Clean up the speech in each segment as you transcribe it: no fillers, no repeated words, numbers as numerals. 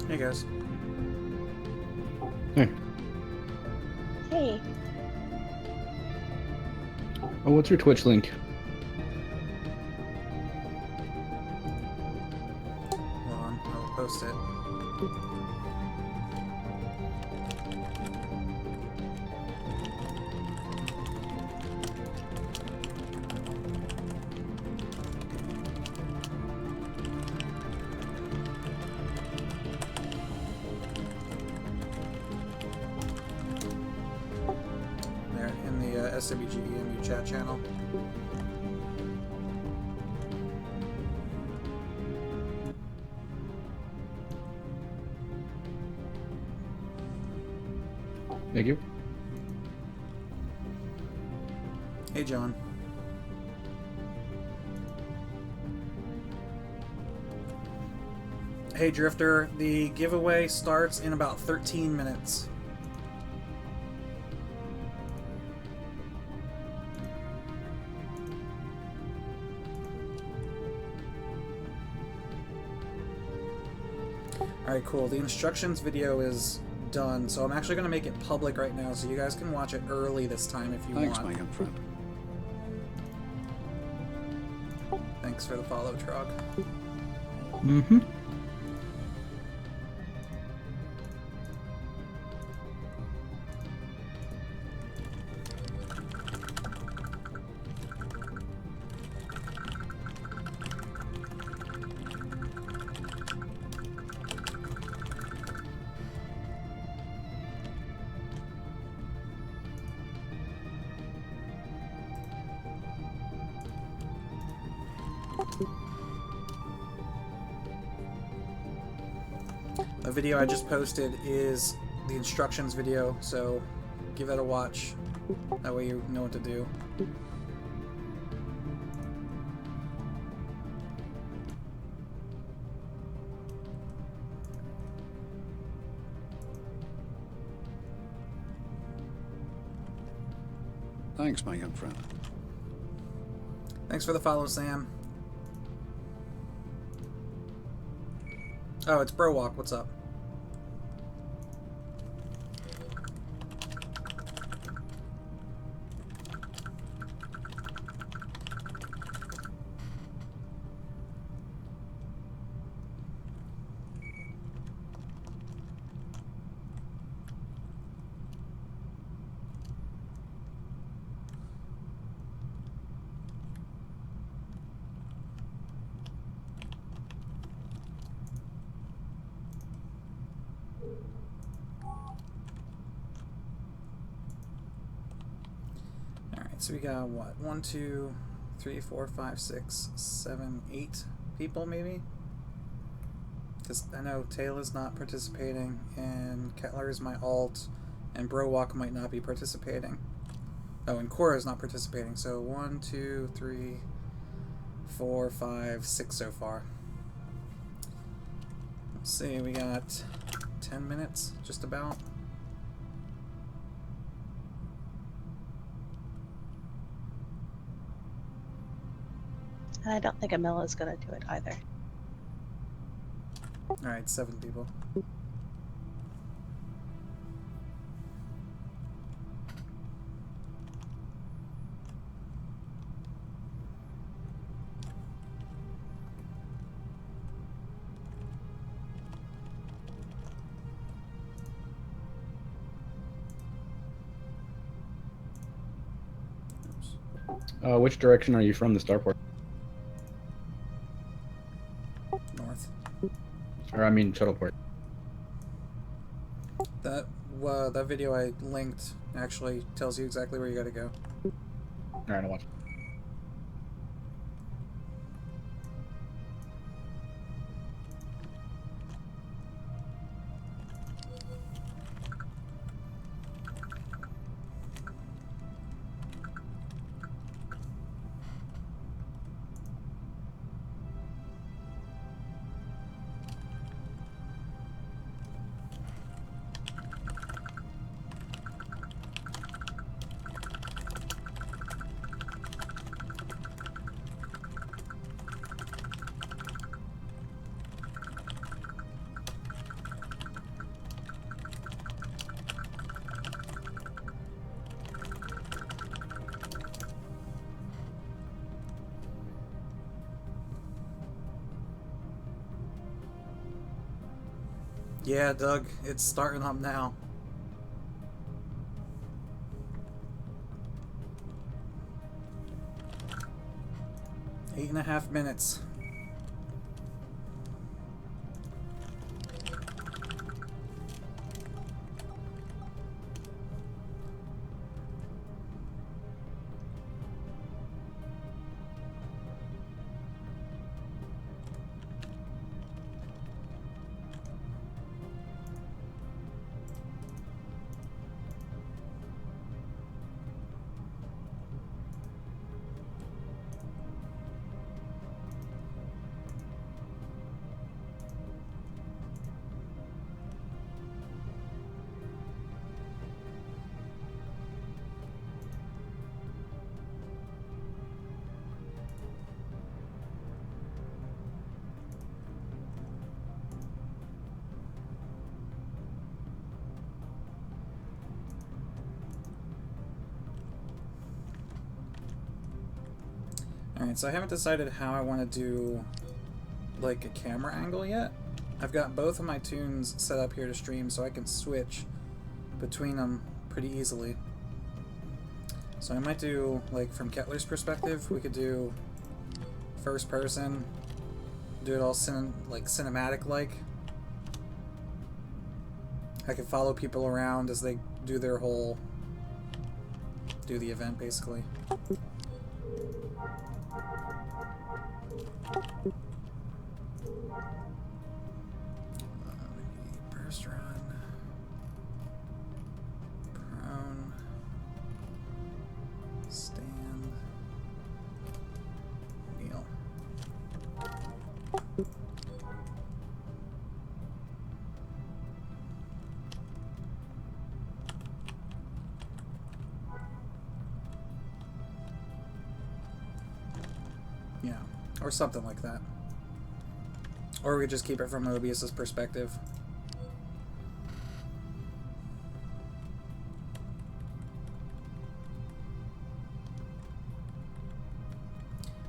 Hey guys. Hey. Hey. Oh, what's your Twitch link? Hold on, I'll post it. There, in the SWGEmu chat channel. Thank you. Hey John. Hey Drifter, the giveaway starts in about 13 minutes. Alright, cool. The instructions video is done, so I'm actually going to make it public right now so you guys can watch it early this time if you want. Thanks, my young friend. Thanks for the follow, Trog. Mm-hmm. The video I just posted is the instructions video, so give that a watch. That way you know what to do. Thanks, my young friend. Thanks for the follow, Sam. Oh, it's Browalk. What's up? So we got what? 1, 2, 3, 4, 5, 6, 7, 8 people maybe? Because I know Taylor's not participating, and Kettler is my alt, and Browalk might not be participating. Oh, and Cora's not participating, so 1, 2, 3, 4, 5, 6 so far. Let's see, we got 10 minutes, just about. I don't think Amila's gonna do it either. Alright, 7 people. Which direction are you from the starport? North. Or I mean shuttleport. That video I linked actually tells you exactly where you gotta go. Alright, I'll watch. Yeah, Doug, it's starting up now. Eight and a half minutes. Alright, so I haven't decided how I want to do, like, a camera angle yet. I've got both of my tunes set up here to stream, so I can switch between them pretty easily. So I might do, like, from Kettler's perspective, we could do first person, do it all cinematic-like. I could follow people around as they do their whole, do the event, basically. Burst run, prone, stand, kneel. Yeah, or something like that. Or we could just keep it from Mobius's perspective.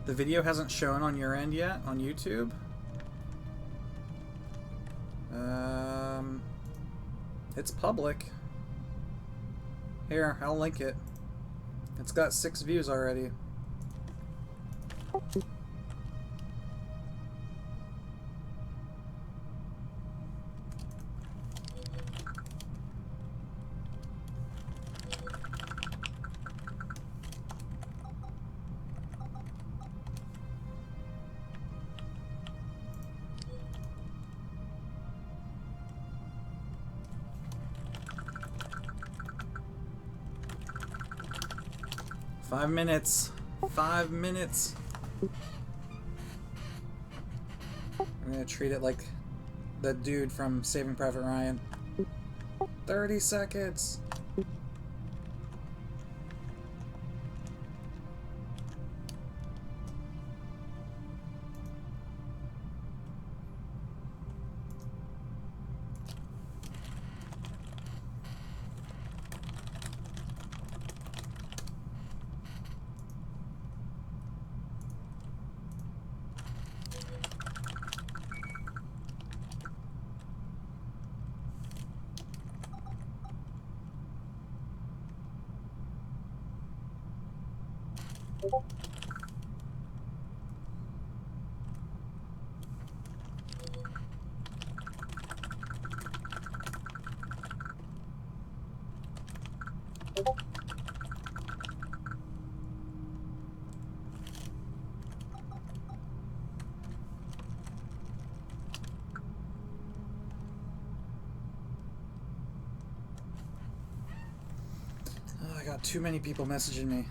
The video hasn't shown on your end yet on YouTube. It's public. Here, I'll link it. It's got 6 views already. Five minutes. 5 minutes. I'm gonna treat it like the dude from Saving Private Ryan. 30 seconds. I got too many people messaging me.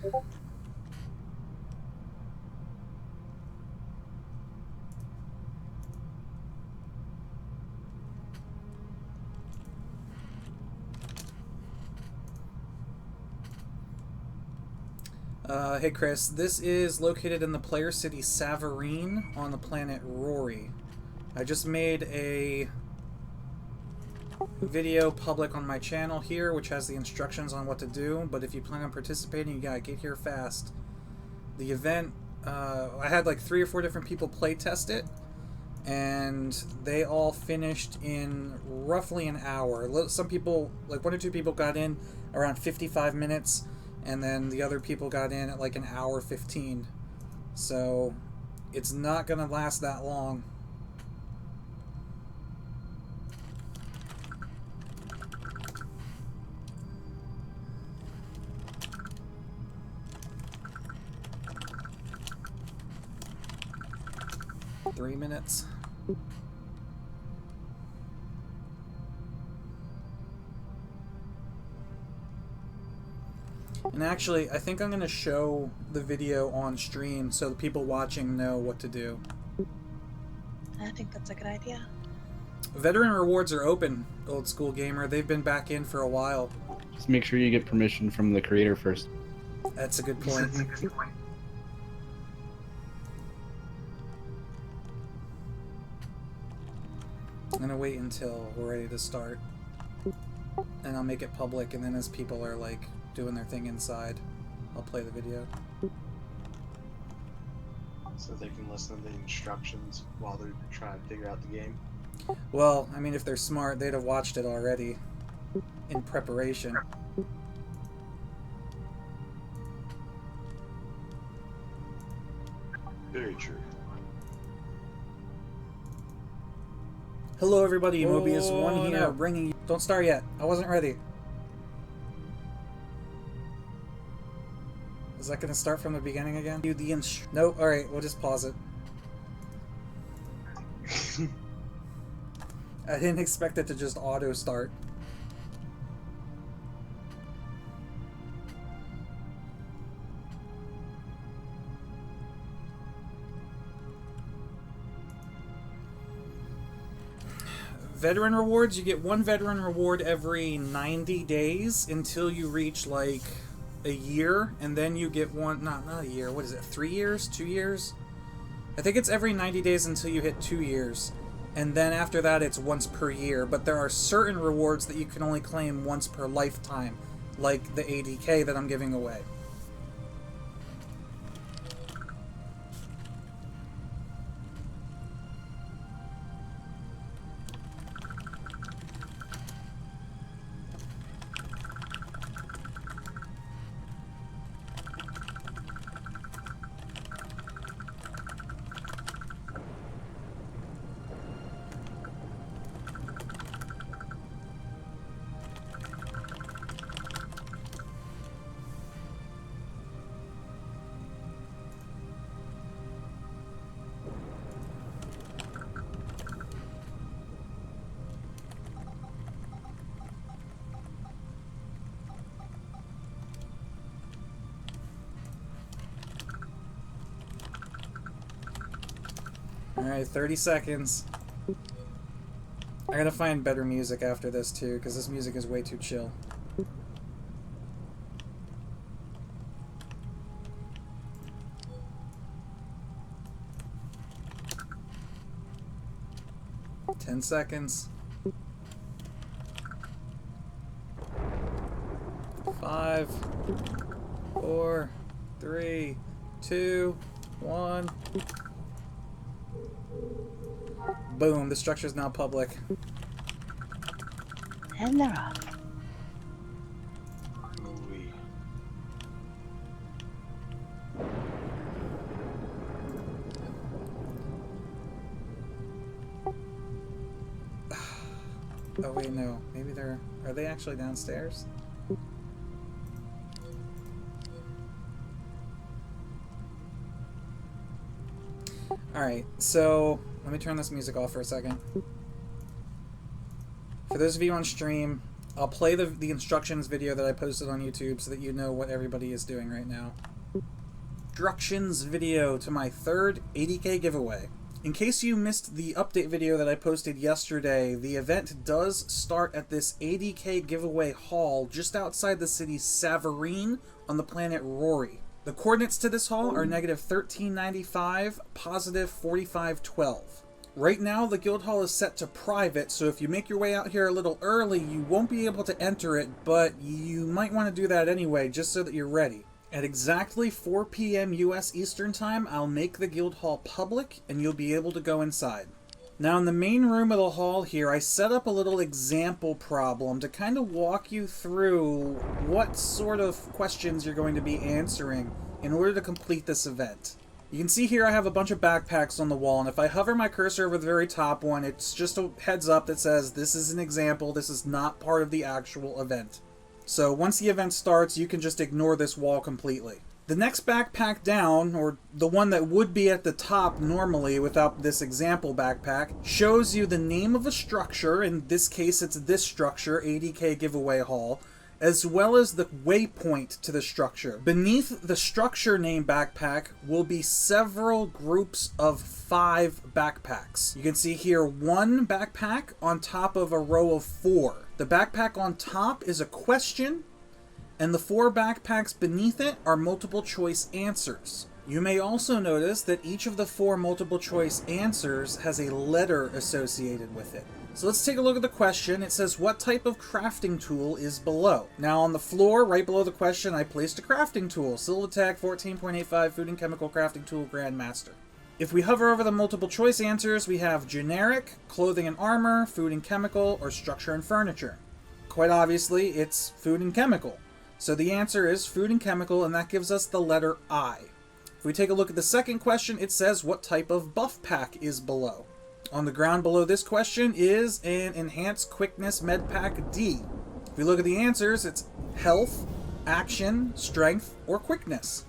Hey Chris, this is located in the player city Savarine on the planet Rory. I just made a video public on my channel here, which has the instructions on what to do, but if you plan on participating, you gotta get here fast. The event, I had like 3 or 4 different people play test it, and they all finished in roughly an hour. Some people, like 1 or 2 people, got in around 55 minutes, and then the other people got in at like an hour 15. So it's not gonna last that long. Three minutes. And actually, I think I'm going to show the video on stream so the people watching know what to do. I think that's a good idea. Veteran rewards are open, Old School Gamer. They've been back in for a while. Just make sure you get permission from the creator first. That's a good point. I'm going to wait until we're ready to start. And I'll make it public, and then as people are like doing their thing inside, I'll play the video. So they can listen to the instructions while they're trying to figure out the game. Well, I mean, if they're smart, they'd have watched it already in preparation. Very true. Hello everybody, Mobius1 here, no. bringing you... Don't start yet, I wasn't ready. Is that gonna start from the beginning again? Nope, alright, we'll just pause it. I didn't expect it to just auto start. Veteran rewards, you get 1 veteran reward every 90 days until you reach like a year, and then you get one, not a year, what is it, 3 years, 2 years? I think it's every 90 days until you hit 2 years, and then after that it's once per year, but there are certain rewards that you can only claim once per lifetime, like the ADK that I'm giving away. Alright, 30 seconds. I gotta find better music after this too, because this music is way too chill. Ten seconds. 5, 4, 3, 2, 1. Boom, the structure is now public. And they're off. Movie. Oh wait, no. Maybe they're... Are they actually downstairs? Alright, so... Let me turn this music off for a second. For those of you on stream, I'll play the instructions video that I posted on YouTube so that you know what everybody is doing right now. Instructions video to my 3rd ADK giveaway. In case you missed the update video that I posted yesterday, the event does start at this ADK giveaway hall just outside the city Savarine on the planet Rory. The coordinates to this hall are -1395, +4512. Right now, the guild hall is set to private, so if you make your way out here a little early, you won't be able to enter it, but you might want to do that anyway, just so that you're ready. At exactly 4 p.m. US Eastern Time, I'll make the guild hall public, and you'll be able to go inside. Now in the main room of the hall here, I set up a little example problem to kind of walk you through what sort of questions you're going to be answering in order to complete this event. You can see here I have a bunch of backpacks on the wall, and if I hover my cursor over the very top one, it's just a heads up that says this is an example, this is not part of the actual event. So once the event starts, you can just ignore this wall completely. The next backpack down, or the one that would be at the top normally without this example backpack, shows you the name of a structure. In this case, it's this structure, ADK Giveaway Hall, as well as the waypoint to the structure. Beneath the structure name backpack will be several groups of 5 backpacks. You can see here 1 backpack on top of a row of 4. The backpack on top is a question, and the 4 backpacks beneath it are multiple choice answers. You may also notice that each of the 4 multiple choice answers has a letter associated with it. So let's take a look at the question. It says, what type of crafting tool is below? Now on the floor, right below the question, I placed a crafting tool. Silvatech 14.85 Food and Chemical Crafting Tool Grandmaster. If we hover over the multiple choice answers, we have generic, clothing and armor, food and chemical, or structure and furniture. Quite obviously, it's food and chemical. So the answer is food and chemical, and that gives us the letter I. If we take a look at the second question, it says what type of buff pack is below. On the ground below this question is an Enhanced Quickness Med Pack D. If we look at the answers, it's health, action, strength, or quickness.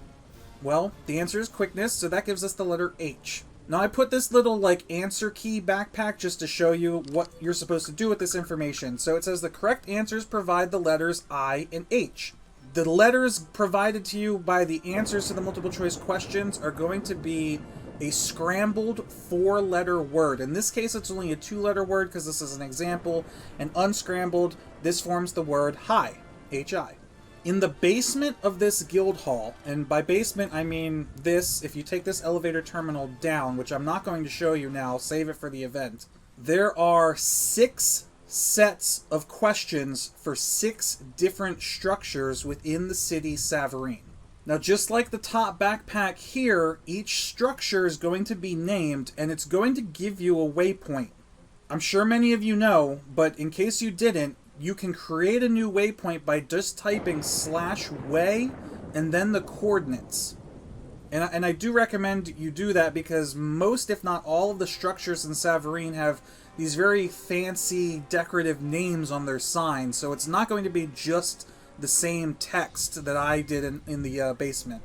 Well, the answer is quickness, so that gives us the letter H. Now I put this little answer key backpack just to show you what you're supposed to do with this information. So it says the correct answers provide the letters I and H. The letters provided to you by the answers to the multiple choice questions are going to be a scrambled 4-letter word. In this case, it's only a 2-letter word because this is an example. And unscrambled, this forms the word hi, H-I. In the basement of this guild hall, and by basement I mean this, if you take this elevator terminal down, which I'm not going to show you now, save it for the event, there are 6 sets of questions for 6 different structures within the city Savarine. Now, just like the top backpack here, each structure is going to be named, and it's going to give you a waypoint. I'm sure many of you know, but in case you didn't, you can create a new waypoint by just typing /way and then the coordinates. And I do recommend you do that because most, if not all, of the structures in Savarine have these very fancy decorative names on their signs, so it's not going to be just the same text that I did in the basement.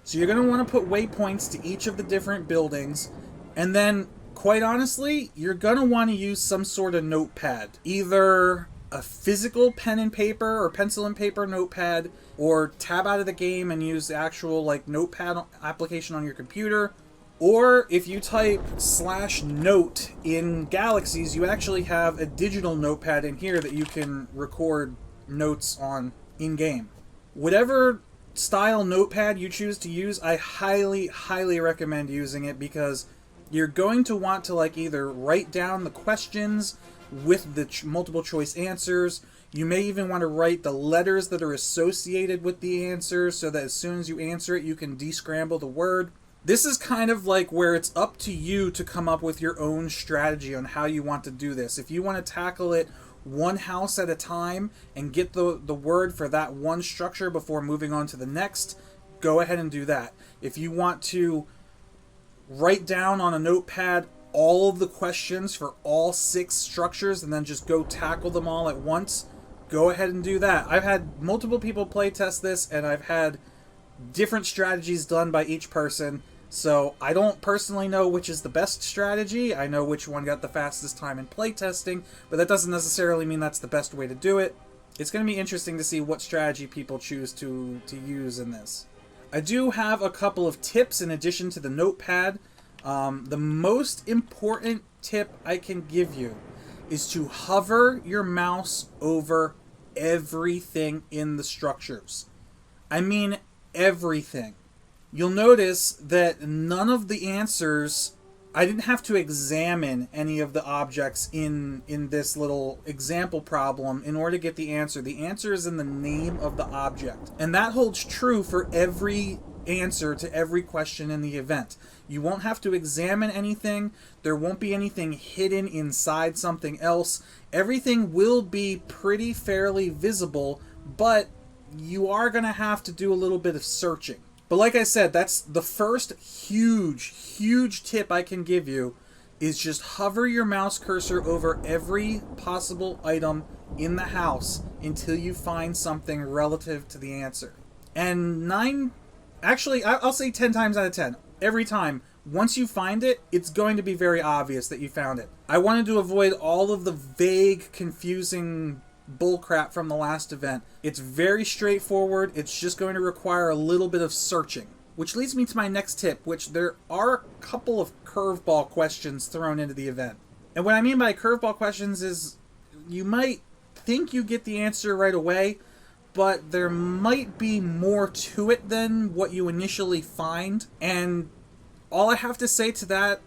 So you're going to want to put waypoints to each of the different buildings, and then, quite honestly, you're going to want to use some sort of notepad. Either a physical pen and paper or pencil and paper notepad, or tab out of the game and use the actual notepad application on your computer. Or if you type /note in Galaxies, you actually have a digital notepad in here that you can record notes on in-game. Whatever style notepad you choose to use, I highly, highly recommend using it because you're going to want to either write down the questions with the multiple choice answers. You may even want to write the letters that are associated with the answers so that as soon as you answer it, you can descramble the word. This is kind of where it's up to you to come up with your own strategy on how you want to do this. If you want to tackle it one house at a time and get the word for that one structure before moving on to the next, go ahead and do that. If you want to write down on a notepad all of the questions for all 6 structures and then just go tackle them all at once, go ahead and do that. I've had multiple people play test this, and I've had different strategies done by each person, so I don't personally know which is the best strategy. I know which one got the fastest time in playtesting, but that doesn't necessarily mean that's the best way to do it. It's going to be interesting to see what strategy people choose to use in this. I do have a couple of tips in addition to the notepad. The most important tip I can give you is to hover your mouse over everything in the structures. I mean everything. You'll notice that none of the answers, I didn't have to examine any of the objects in this little example problem in order to get the answer. The answer is in the name of the object. And that holds true for every answer to every question in the event. You won't have to examine anything. There won't be anything hidden inside something else. Everything will be pretty fairly visible, but you are going to have to do a little bit of searching. But like I said, that's the first huge tip I can give you, is just hover your mouse cursor over every possible item in the house until you find something relative to the answer. And I'll say 10 times out of 10, every time, once you find it, it's going to be very obvious that you found it. I wanted to avoid all of the vague, confusing bullcrap from the last event. It's very straightforward. It's just going to require a little bit of searching. Which leads me to my next tip, which there are a couple of curveball questions thrown into the event. And what I mean by curveball questions is you might think you get the answer right away, but there might be more to it than what you initially find. And all I have to say to that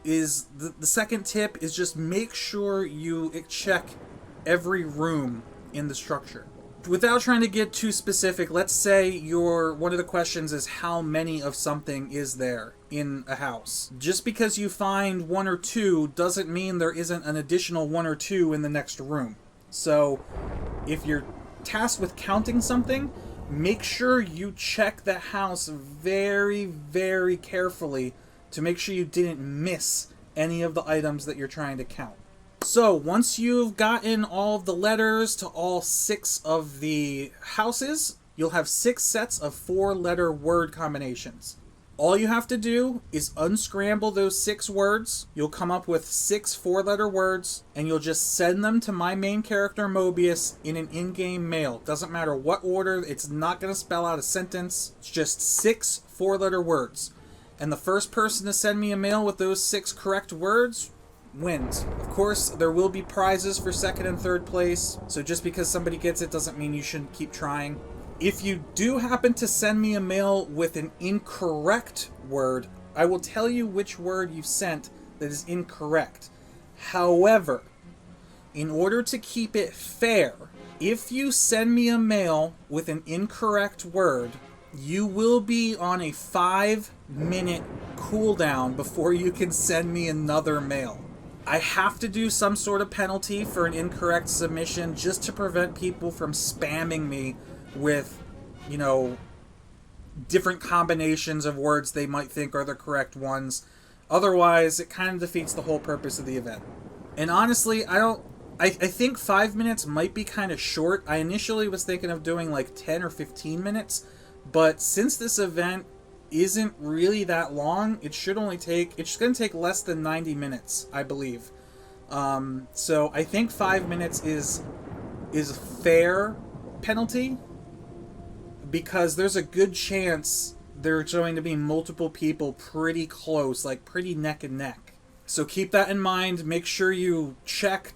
is the second tip is just make sure you check every room in the structure. Without trying to get too specific, let's say one of the questions is how many of something is there in a house. Just because you find one or two doesn't mean there isn't an additional one or two in the next room. So if you're tasked with counting something, make sure you check the house very carefully to make sure you didn't miss any of the items that you're trying to count. So once you've gotten all of the letters to all 6 of the houses, you'll have 6 sets of 4-letter word combinations. All you have to do is unscramble those 6 words. You'll come up with 6 4-letter words, and you'll just send them to my main character Mobius in an in-game mail. Doesn't matter what order, it's not going to spell out a sentence. It's just 6 4-letter words. And the first person to send me a mail with those 6 correct words wins. Of course, there will be prizes for 2nd and 3rd place, so just because somebody gets it doesn't mean you shouldn't keep trying. If you do happen to send me a mail with an incorrect word, I will tell you which word you've sent that is incorrect. However, in order to keep it fair, if you send me a mail with an incorrect word, you will be on a 5-minute cooldown before you can send me another mail. I have to do some sort of penalty for an incorrect submission just to prevent people from spamming me with, different combinations of words they might think are the correct ones. Otherwise, it kind of defeats the whole purpose of the event. And honestly, I think 5 minutes might be kind of short. I initially was thinking of doing like 10 or 15 minutes, but since this event isn't really that long, it's going to take less than 90 minutes, I believe. So I think 5 minutes is a fair penalty, because there's a good chance there's going to be multiple people pretty close, like pretty neck and neck. So keep that in mind. Make sure you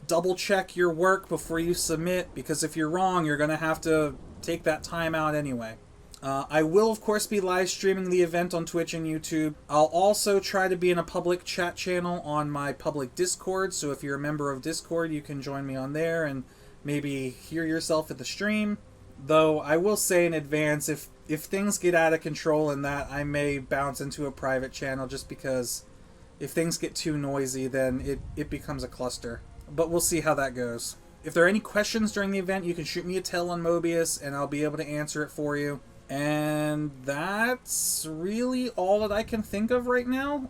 double check your work before you submit, because if you're wrong, you're going to have to take that time out anyway. I will, of course, be live streaming the event on Twitch and YouTube. I'll also try to be in a public chat channel on my public Discord, so if you're a member of Discord, you can join me on there and maybe hear yourself at the stream. Though, I will say in advance, if things get out of control in that, I may bounce into a private channel, just because if things get too noisy, then it becomes a cluster. But we'll see how that goes. If there are any questions during the event, you can shoot me a tell on Mobius, and I'll be able to answer it for you. And that's really all that I can think of right now.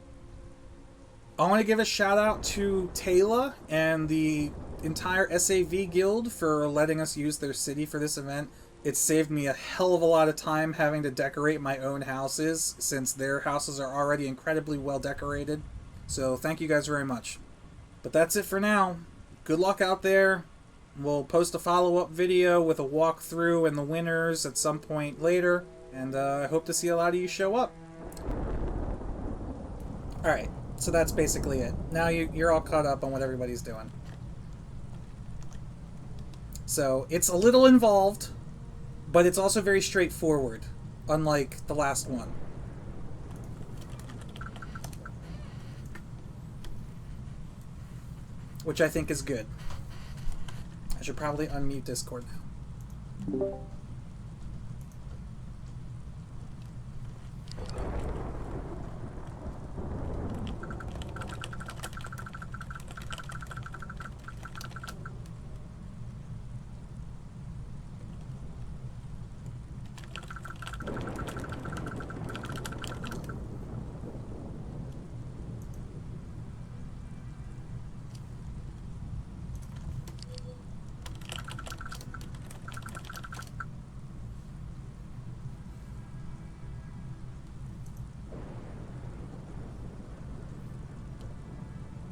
I want to give a shout out to Taylor and the entire SAV guild for letting us use their city for this event. It saved me a hell of a lot of time having to decorate my own houses, since their houses are already incredibly well decorated. So thank you guys very much. But that's it for now. Good luck out there. We'll post a follow-up video with a walkthrough and the winners at some point later, and I hope to see a lot of you show up. Alright, so that's basically it. Now you're all caught up on what everybody's doing. So, it's a little involved, but it's also very straightforward, unlike the last one. Which I think is good. I should probably unmute Discord now.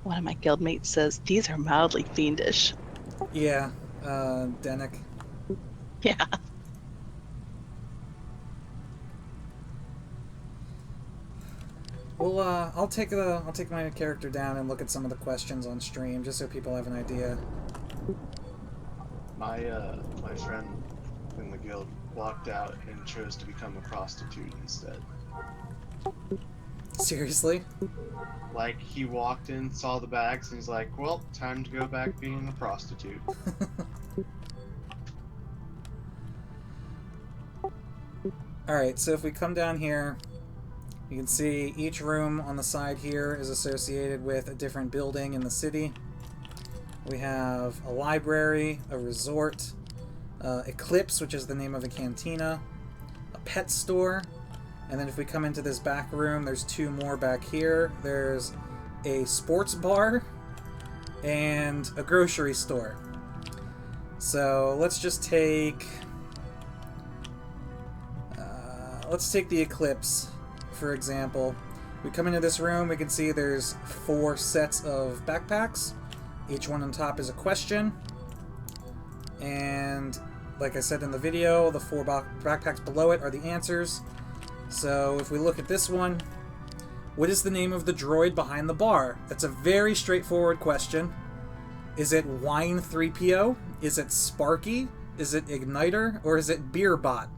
One of my guildmates says these are mildly fiendish. Yeah, Denick. Yeah. Well, I'll take my character down and look at some of the questions on stream just so people have an idea. My friend in the guild walked out and chose to become a prostitute instead. Seriously? Like, he walked in, saw the bags, and he's like, well, time to go back being a prostitute. Alright, so if we come down here, you can see each room on the side here is associated with a different building in the city. We have a library, a resort, Eclipse, which is the name of a cantina, a pet store, and then if we come into this back room, there's two more back here. There's a sports bar and a grocery store. So let's just take... let's take the Eclipse, for example. We come into this room, we can see there's 4 sets of backpacks. Each one on top is a question. And like I said in the video, the 4 backpacks below it are the answers. So if we look at this one, what is the name of the droid behind the bar? That's a very straightforward question. Is it Wine 3PO? Is it Sparky? Is it Igniter? Or is it Beerbot?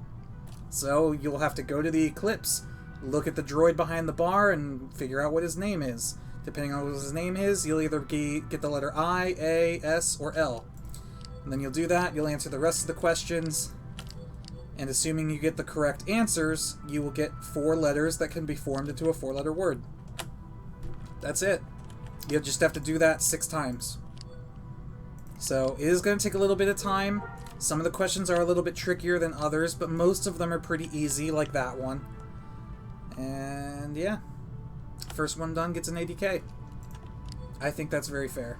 So you'll have to go to the Eclipse, look at the droid behind the bar, and figure out what his name is. Depending on what his name is, you'll either get the letter I, A, S, or L. And then you'll do that, you'll answer the rest of the questions, and assuming you get the correct answers, you will get 4 letters that can be formed into a 4-letter word. That's it. You'll just have to do that 6 times. So it is going to take a little bit of time. Some of the questions are a little bit trickier than others, but most of them are pretty easy, like that one. And yeah, first one done gets an ADK. I think that's very fair.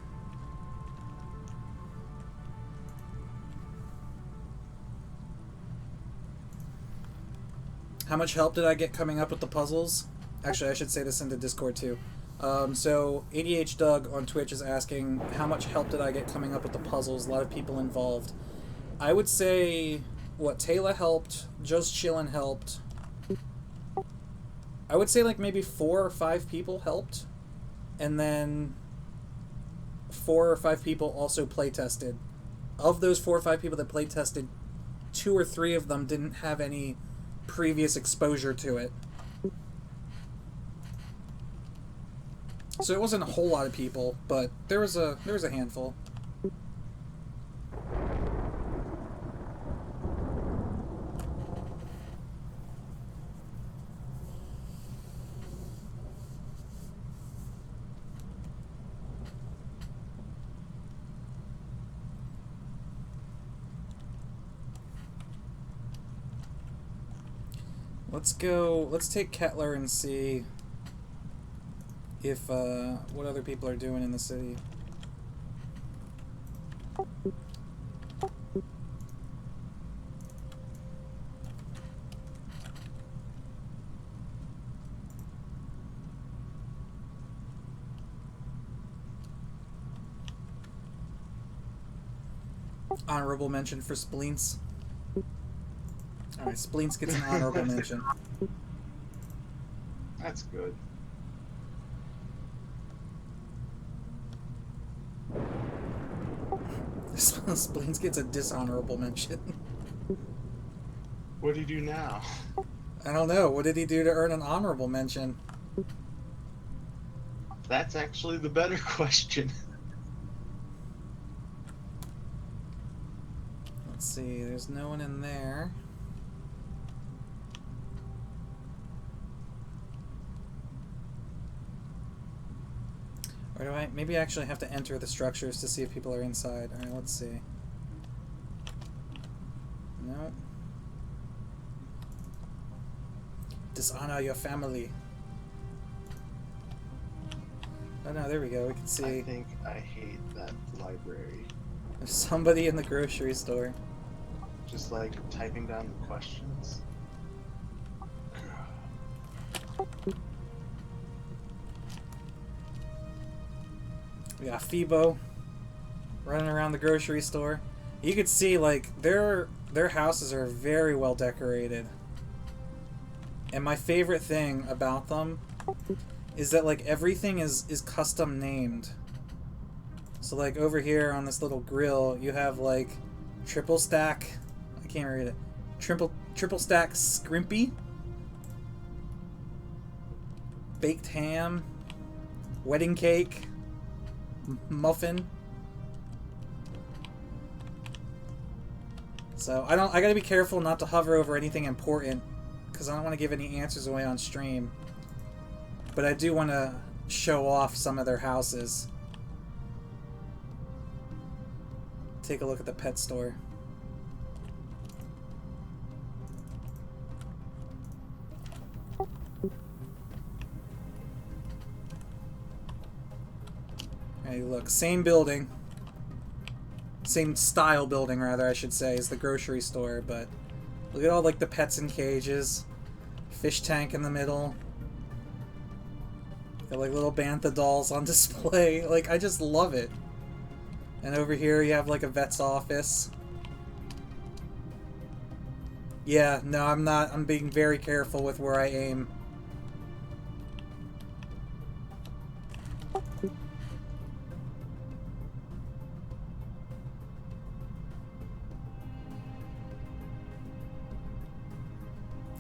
How much help did I get coming up with the puzzles? Actually, I should say this into Discord too. So ADH Doug on Twitch is asking, how much help did I get coming up with the puzzles? A lot of people involved. I would say, what, Taylor helped, Just Chillin' helped. I would say like maybe 4 or 5 people helped. And then 4 or 5 people also playtested. Of those 4 or 5 people that playtested, 2 or 3 of them didn't have any previous exposure to it. So it wasn't a whole lot of people, but there was a handful. Let's take Kettler and see if, what other people are doing in the city. Honorable mention for Spleens. Alright, Spleens gets an honorable mention. That's good. Spleens gets a dishonorable mention. What do you do now? I don't know. What did he do to earn an honorable mention? That's actually the better question. Let's see. There's no one in there. Or do I... Maybe I actually have to enter the structures to see if people are inside. Alright, let's see. No. Dishonor your family. Oh no, there we go. We can see... I think I hate that library. There's somebody in the grocery store. Just like typing down the questions. We got Phoebo running around the grocery store. You could see, like, their houses are very well decorated. And my favorite thing about them is that, like, everything is custom named. So, like, over here on this little grill, you have, like, triple stack... I can't read it. Triple stack scrimpy. Baked ham. Wedding cake. Muffin. So, I gotta be careful not to hover over anything important, because I don't want to give any answers away on stream. But I do want to show off some of their houses. Take a look at the pet store. Hey, look, same building. Same style building, rather, I should say, as the grocery store, but look at all, like, the pets in cages. Fish tank in the middle. Got, like, little bantha dolls on display. Like, I just love it. And over here you have, like, a vet's office. Yeah, no, I'm being very careful with where I aim.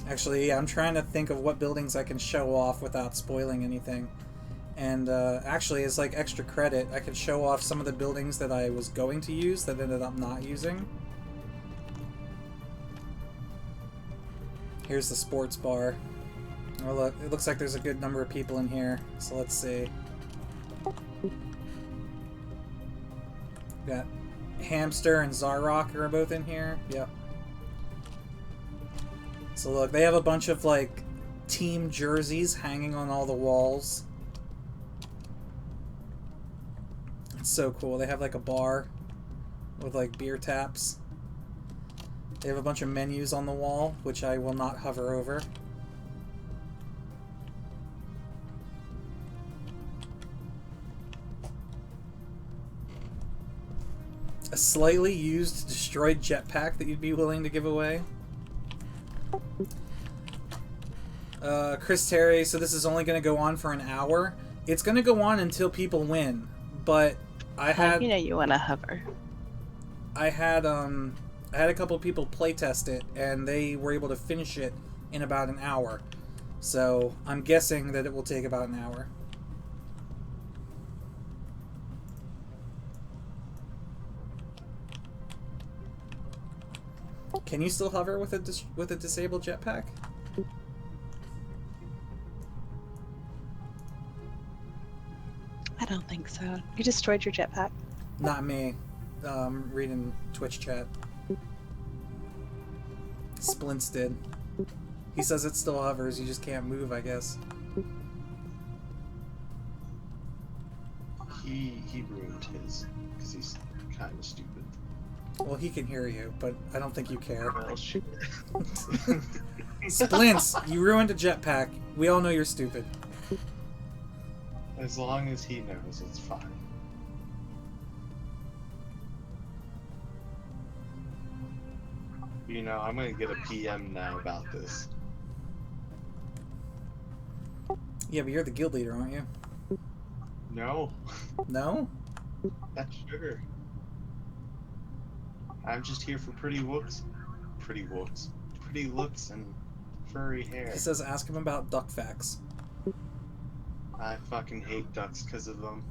Actually, yeah, I'm trying to think of what buildings I can show off without spoiling anything. And actually, as like extra credit, I can show off some of the buildings that I was going to use that ended up not using. Here's the sports bar. Oh look, it looks like there's a good number of people in here. So let's see. Got Hamster and Zarok are both in here. Yep. So look, they have a bunch of, like, team jerseys hanging on all the walls. It's so cool. They have, like, a bar with, like, beer taps. They have a bunch of menus on the wall, which I will not hover over. A slightly used, destroyed jetpack that you'd be willing to give away. Chris Terry, so this is only going to go on for an hour. It's going to go on until people win, but I had... You know you want to hover. I had a couple of people playtest it, and they were able to finish it in about an hour. So, I'm guessing that it will take about an hour. Can you still hover with a disabled jetpack? I don't think so. You destroyed your jetpack. Not me. Reading Twitch chat. Splints did. He says it still hovers, you just can't move, I guess. He ruined his, because he's kind of stupid. Well, he can hear you, but I don't think you care. Well, shit. Splints, you ruined a jetpack. We all know you're stupid. As long as he knows, it's fine. You know, I'm gonna get a PM now about this. Yeah, but you're the guild leader, aren't you? No, No? that's sugar. I'm just here for pretty looks, and furry hair. He says ask him about duck facts. I fucking hate ducks because of them.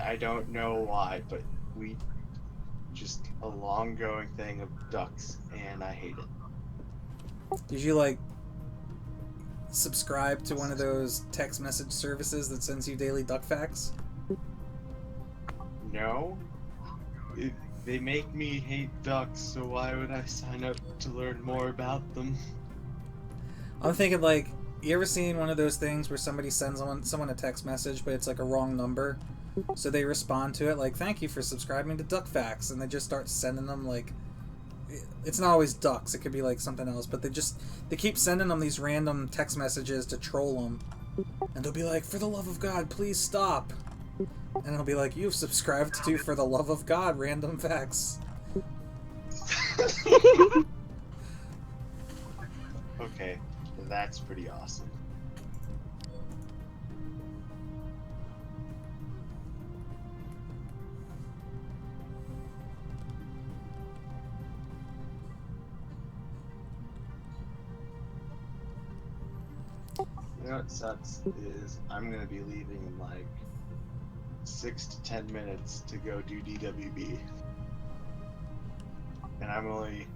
I don't know why, but we just a long-going thing of ducks, and I hate it. Did you, like, subscribe to one of those text message services that sends you daily duck facts? No. They make me hate ducks, so why would I sign up to learn more about them? I'm thinking, like, you ever seen one of those things where somebody sends someone a text message, but it's like a wrong number? So they respond to it like, thank you for subscribing to Duck Facts, and they just start sending them, like, it's not always ducks, it could be like something else, but they keep sending them these random text messages to troll them. And they'll be like, for the love of God, please stop. And it'll be like, you've subscribed to For the Love of God Random Facts. Okay, that's pretty awesome. You know what sucks is I'm gonna be leaving in like 6 to 10 minutes to go do DWB. And I'm only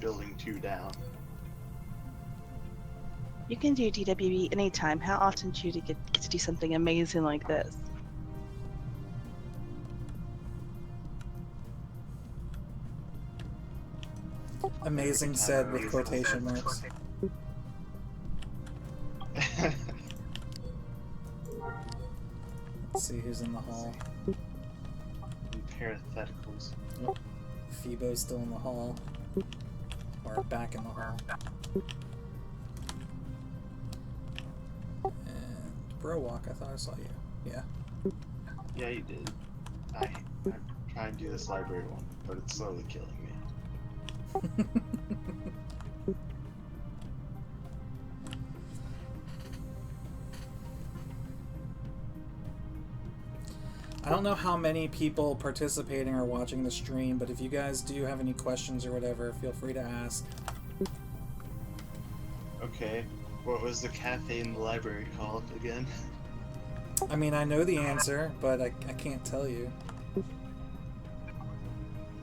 building 2 down. You can do DWB anytime. How often do you get to do something amazing like this? Amazing said with quotation marks. Let's see who's in the hall. Parentheticals. Oh, Phoebo's still in the hall. Or back in the hall. And Browalk, I thought I saw you. Yeah. Yeah, you did. I'm trying to do this library one, but it's slowly killing me. I don't know how many people participating or watching the stream, but if you guys do have any questions or whatever, feel free to ask. Okay, what was the cafe in the library called again? I mean, I know the answer, but I can't tell you.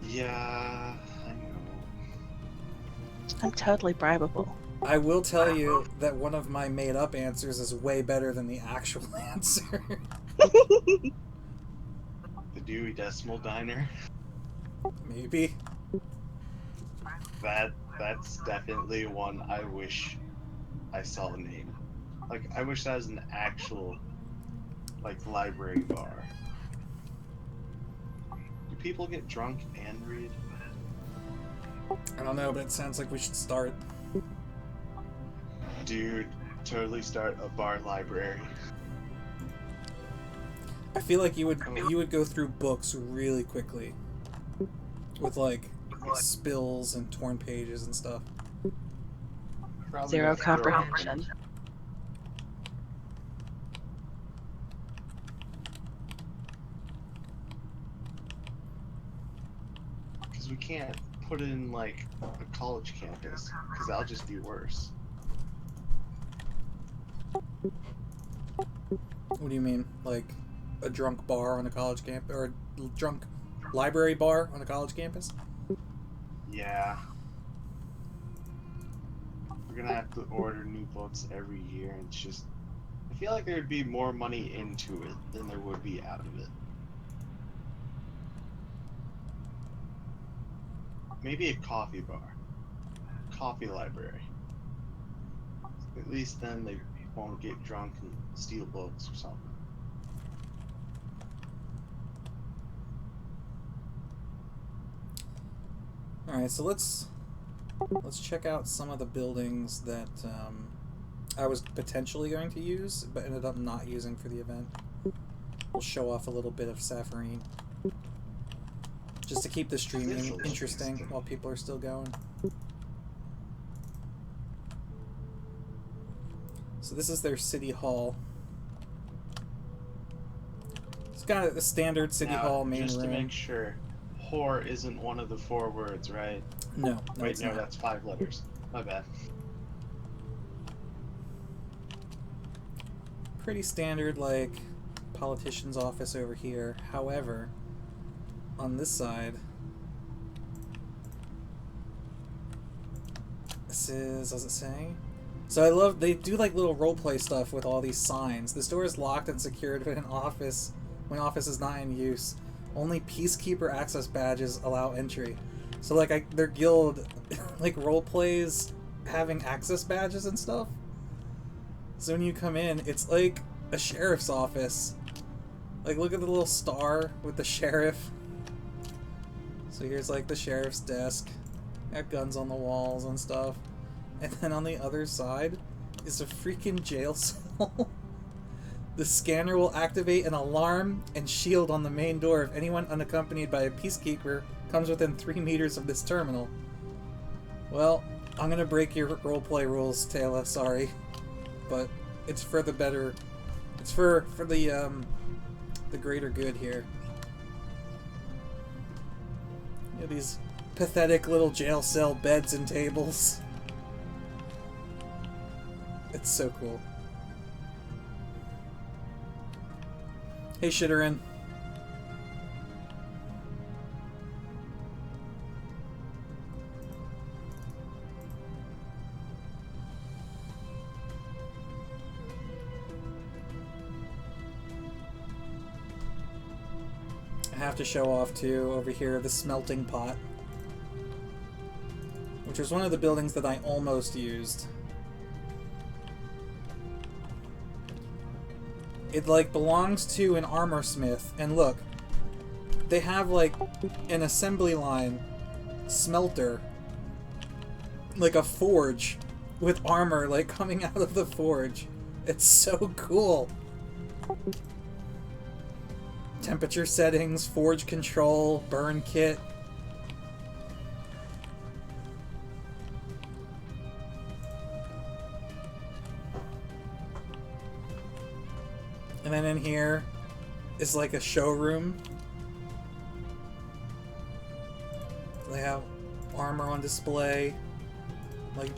Yeah, I know. I'm totally bribable. I will tell you that one of my made-up answers is way better than the actual answer. The Dewey Decimal Diner? Maybe. That's definitely one I wish I saw the name. Like, I wish that was an actual, like, library bar. Do people get drunk and read? I don't know, but it sounds like we should start. Dude, totally start a bar library. I feel like you would go through books really quickly. With, like, spills and torn pages and stuff. Probably Zero not throw it. comprehension. Because we can't put it in, like, a college campus, because that'll just be worse. What do you mean? Like a drunk bar on a college campus, or a drunk library bar on a college campus? Yeah. We're gonna have to order new books every year, and it's just... I feel like there'd be more money into it than there would be out of it. Maybe a coffee bar. Coffee library. At least then they won't get drunk and steal books or something. Alright, so let's check out some of the buildings that I was potentially going to use, but ended up not using for the event. We'll show off a little bit of Safarine. Just to keep the stream interesting while people are still going. So this is their city hall. It's got a standard city hall main just room. to make sure, whore isn't one of the 4 words, right? No, Wait, it's no, not. that's 5 letters. My bad. Pretty standard, like, politician's office over here. However, on this side, this is, does it say? So I love, they do like little roleplay stuff with all these signs. This door is locked and secured when office is not in use. Only Peacekeeper access badges allow entry. So like their guild like roleplays having access badges and stuff. So when you come in, it's like a sheriff's office. Like look at the little star with the sheriff. So here's like the sheriff's desk. Got guns on the walls and stuff. And then on the other side is a freaking jail cell The scanner will activate an alarm and shield on the main door if anyone unaccompanied by a peacekeeper comes within 3 meters of this terminal. Well, I'm gonna break your roleplay rules, Taylor, sorry. But it's for the better... It's for the greater good here. You know, these pathetic little jail cell beds and tables. It's so cool. Hey, Shitterin. I have to show off too over here the smelting pot, which was one of the buildings that I almost used. It like belongs to an armor smith, and look, they have like an assembly line smelter, like a forge with armor like coming out of the forge. It's so cool. Temperature settings, forge control, burn kit. And then in here is like a showroom. They have armor on display, like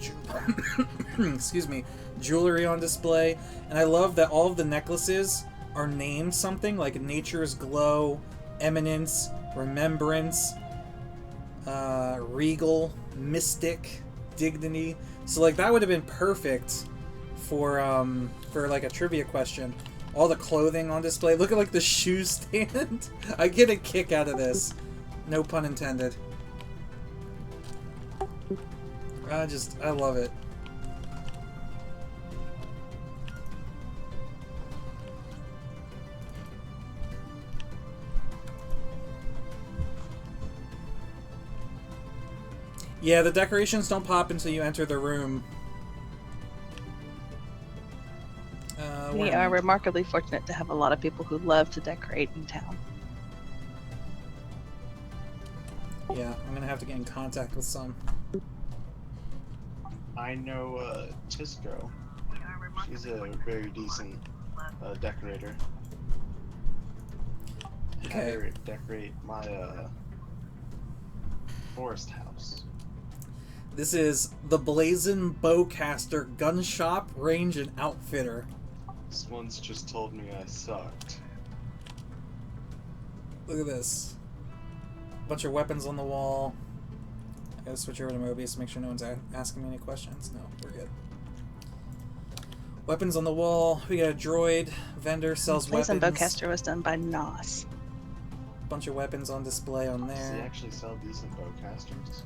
excuse me, jewelry on display, and I love that all of the necklaces are named something like Nature's Glow, Eminence, Remembrance, Regal, Mystic, Dignity. So like that would have been perfect for like a trivia question. All the clothing on display. Look at like the shoe stand. I get a kick out of this. No pun intended. I love it. Yeah, the decorations don't pop until you enter the room. We are remarkably fortunate to have a lot of people who love to decorate in town. Yeah, I'm gonna have to get in contact with some. I know Tisco. She's a very decent decorator. Okay. Had her decorate my forest house. This is the Blazin' Bowcaster Gun Shop, Range, and Outfitter. This one's just told me I sucked. Look at this. Bunch of weapons on the wall. I gotta switch over to Mobius to make sure no one's asking me any questions. No, we're good. Weapons on the wall. We got a droid. Vendor sells Blazin' weapons. Bowcaster was done by Nos. Bunch of weapons on display on Does he there. actually sell decent bowcasters?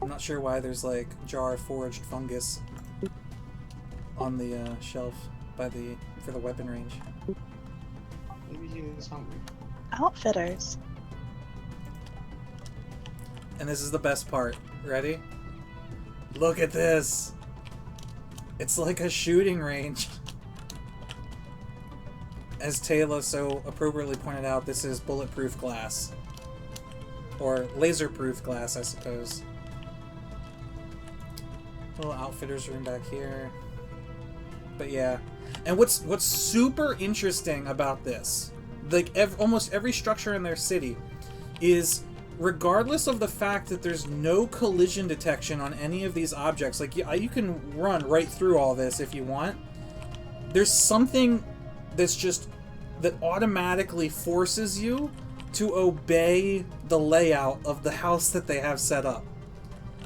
I'm not sure why there's like jar of foraged fungus on the shelf by for the weapon range. Maybe he is hungry. Outfitters. And this is the best part. Ready? Look at this! It's like a shooting range. As Taylor so appropriately pointed out, this is bulletproof glass. Or laser-proof glass, I suppose. Little outfitters room back here. But yeah. And what's super interesting about this, like almost every structure in their city, is regardless of the fact that there's no collision detection on any of these objects, like you can run right through all this if you want, there's something that automatically forces you to obey the layout of the house that they have set up.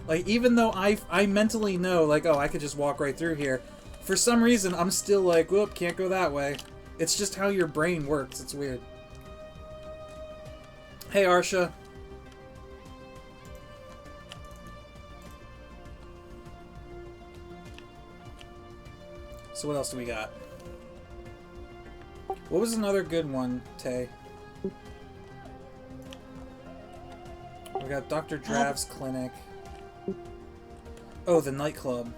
Like, even though I mentally know, like, oh, I could just walk right through here, for some reason, I'm still like, whoop, can't go that way. It's just how your brain works. It's weird. Hey, Arsha. So what else do we got? What was another good one, Tay? We got Dr. Drav's clinic. Oh, the nightclub.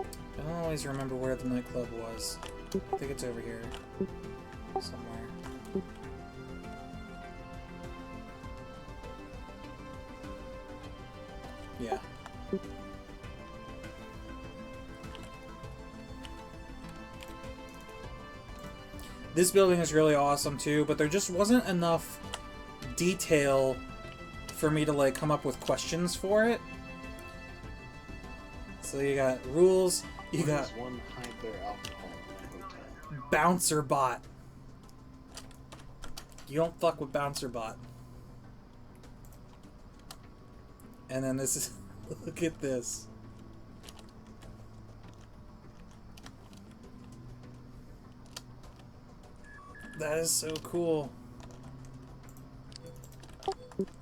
I don't always remember where the nightclub was. I think it's over here somewhere. Yeah. This building is really awesome too, but there just wasn't enough detail for me to like come up with questions for it. So you got rules, you got one behind their alcohol in the hotel. Bouncer Bot. You don't fuck with Bouncer Bot. And then this is look at this. That is so cool.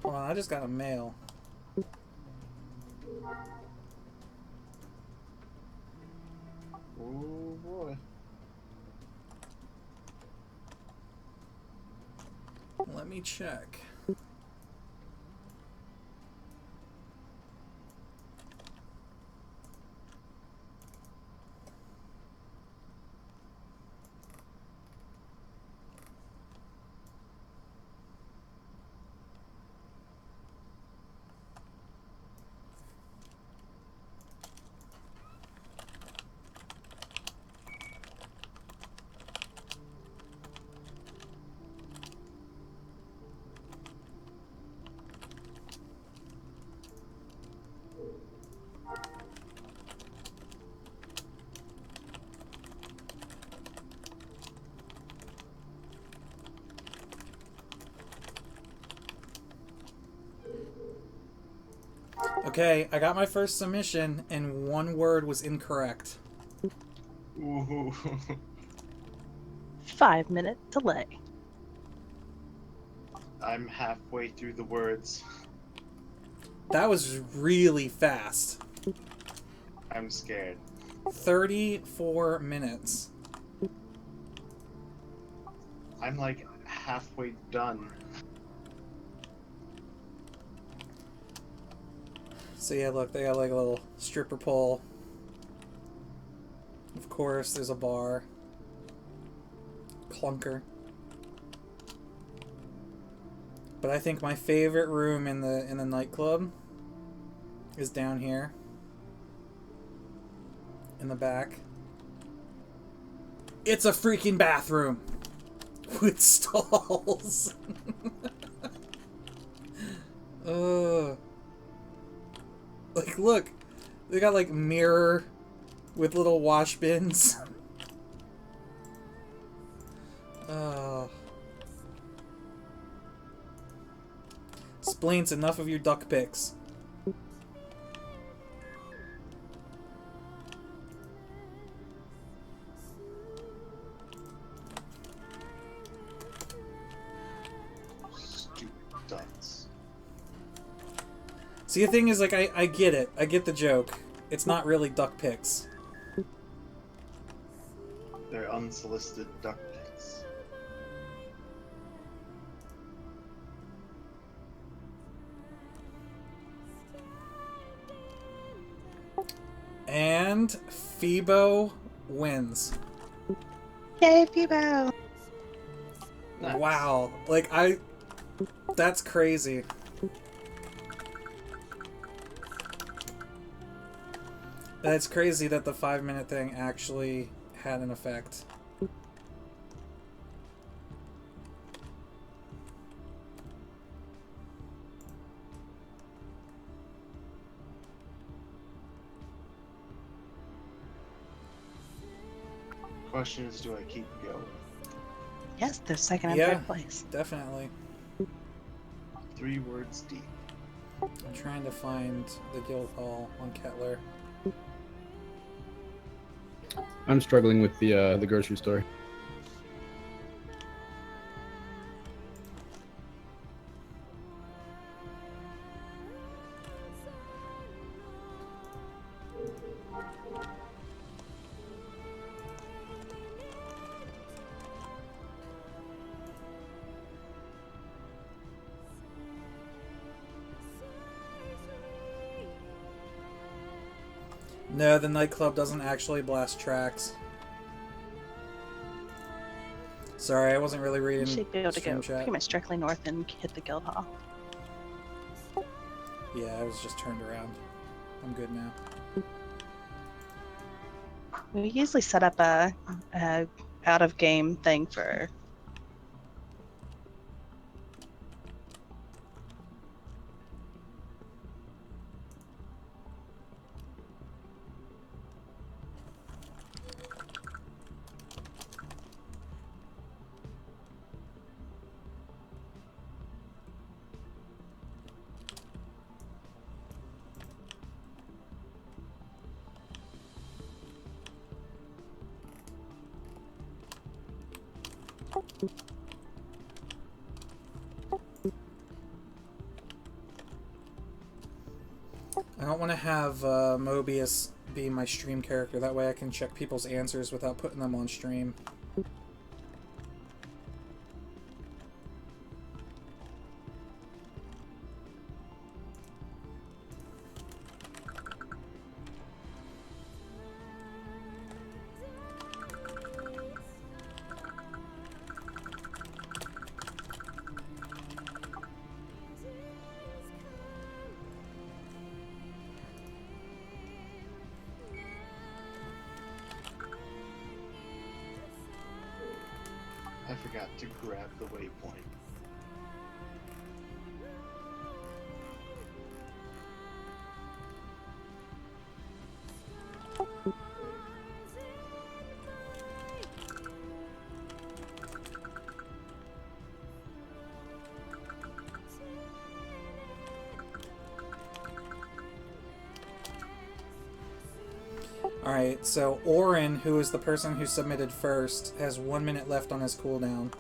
Hold on, I just got a mail. Oh boy. Let me check. Okay, I got my first submission, and one word was incorrect. Ooh. 5-minute delay. I'm halfway through the words. That was really fast. I'm scared. 34 minutes. I'm like halfway done. So yeah, look, they got like a little stripper pole. Of course, there's a bar. Clunker. But I think my favorite room in the nightclub is down here. In the back. It's a freaking bathroom with stalls. Like, look, they got like mirror with little wash bins. Splints, enough of your duck pics. Stupid ducks. See, the thing is, like, I get it. I get the joke. It's not really duck pics. They're unsolicited duck pics. And Phoebo wins. Yay, Phoebo! Nice. Wow. Like, that's crazy. That's crazy that the 5-minute thing actually had an effect. Question is, do I keep going? Yes, they're second and Yeah. third place. Definitely. 3 words deep. I'm trying to find the guild hall on Kettler. I'm struggling with the grocery store. No, the nightclub doesn't actually blast tracks. Sorry, I wasn't really You reading should be able to stream go chat. pretty much directly north and hit the guild hall. Yeah, I was just turned around. I'm good now. We usually set up a out of game thing for. I don't want to have Mobius be my stream character. That way I can check people's answers without putting them on stream. I forgot to grab the waypoint. Alright, so Orin, who is the person who submitted first, has 1 minute left on his cooldown.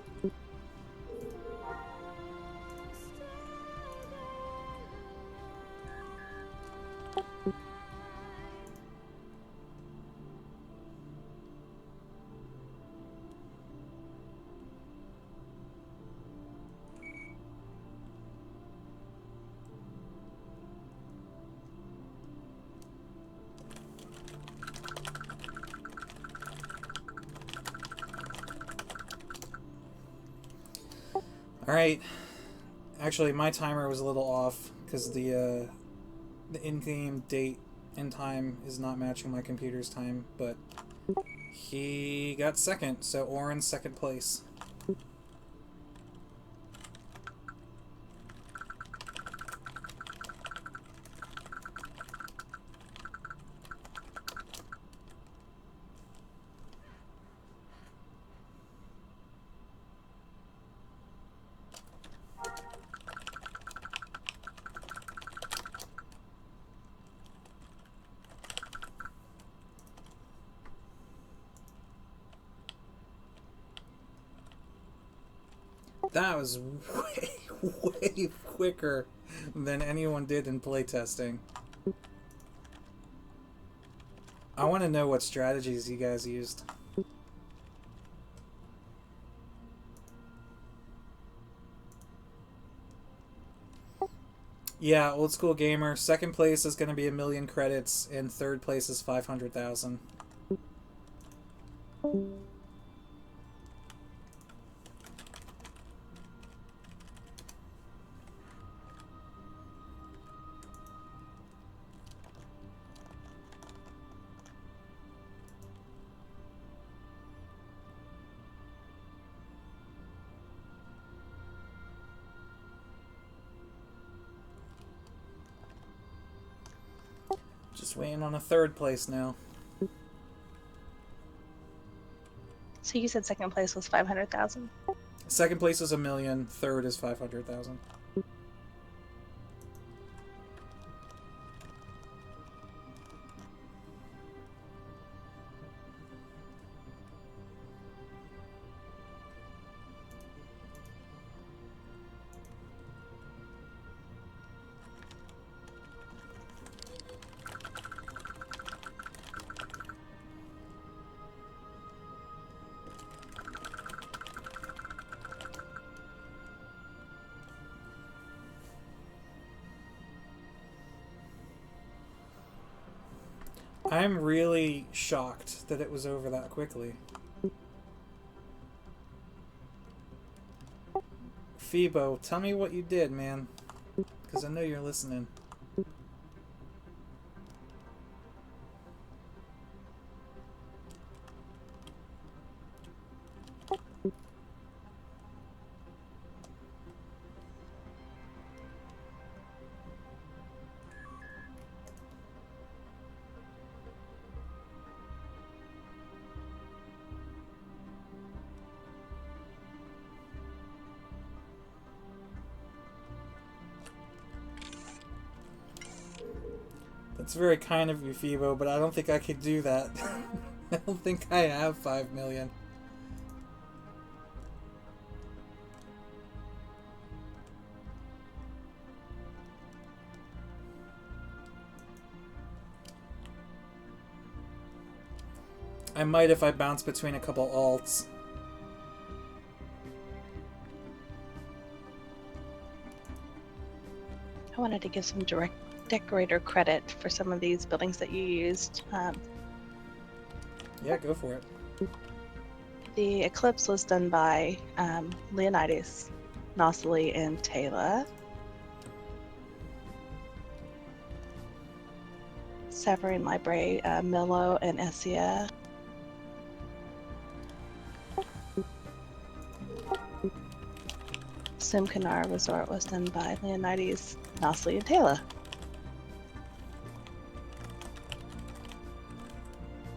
Alright. Actually, my timer was a little off because the in-game date and time is not matching my computer's time, but he got second, so Orin's second place. That was way quicker than anyone did in playtesting. I want to know what strategies you guys used. Yeah, Old School Gamer. Second place is going to be 1,000,000 credits, and third place is 500,000. Just waiting on a third place now. So you said second place was 500,000. Second place is 1,000,000. Third is 500,000. I'm really shocked that it was over that quickly. Phoebo, tell me what you did, man. Because I know you're listening. That's very kind of you, Phoebo, but I don't think I could do that. I don't think I have 5 million. I might if I bounce between a couple alts. I wanted to give some direct decorator credit for some of these buildings that you used. Yeah, go for it. The Eclipse was done by Leonidas, Nosely, and Taylor. Severin Library, Milo and Essia. Simcanar Resort was done by Leonidas, Nosely, and Taylor.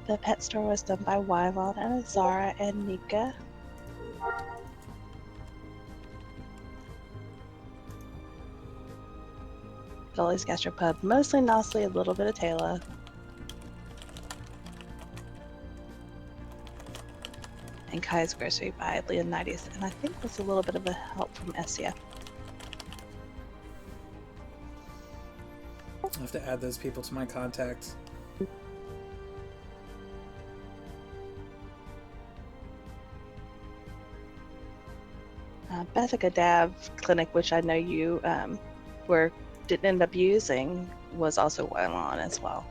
The pet store was done by Wylon and Azara and Nika. Gully's Gastropub, mostly Nosely, a little bit of Taylor. And Kai's Grocery by Leonidas, and I think with a little bit of a help from Essia. I'll have to add those people to my contacts. Bethica Dav Clinic, which I know you didn't end up using, was also Wylon as well.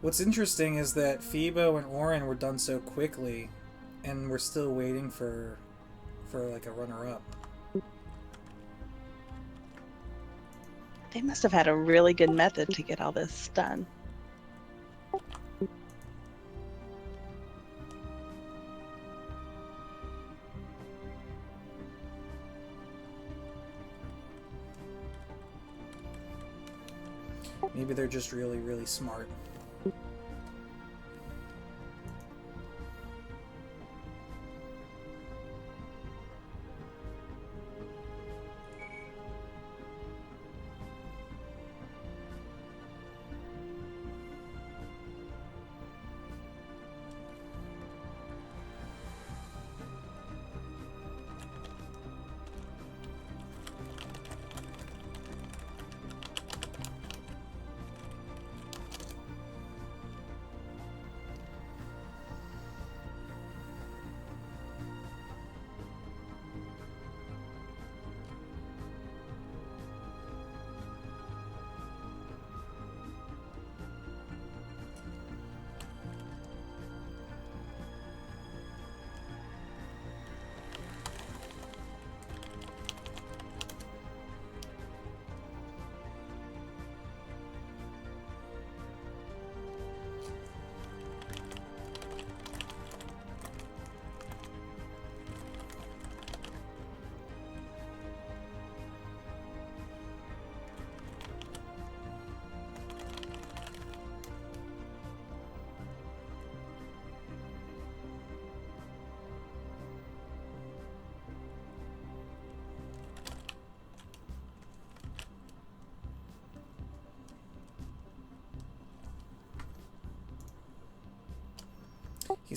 What's interesting is that Phoebo and Oren were done so quickly, and we're still waiting for like a runner-up. They must have had a really good method to get all this done. Maybe they're just really, really smart.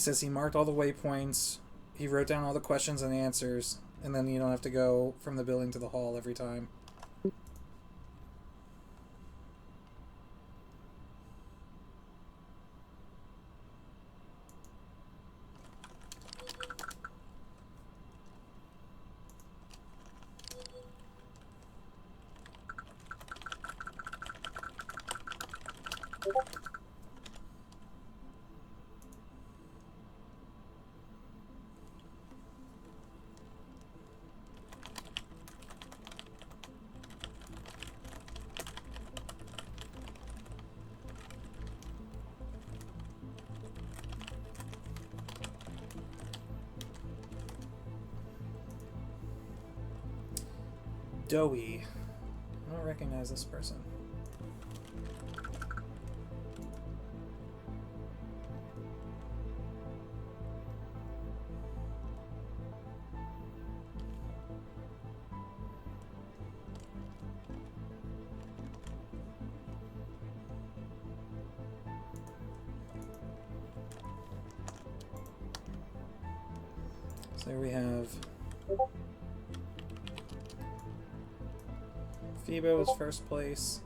says he marked all the waypoints, he wrote down all the questions and answers, and then you don't have to go from the building to the hall every time. Doughy. I don't recognize this person. So we have Phoebo is first place.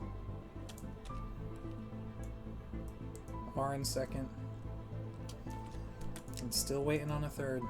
R in second. And still waiting on a third.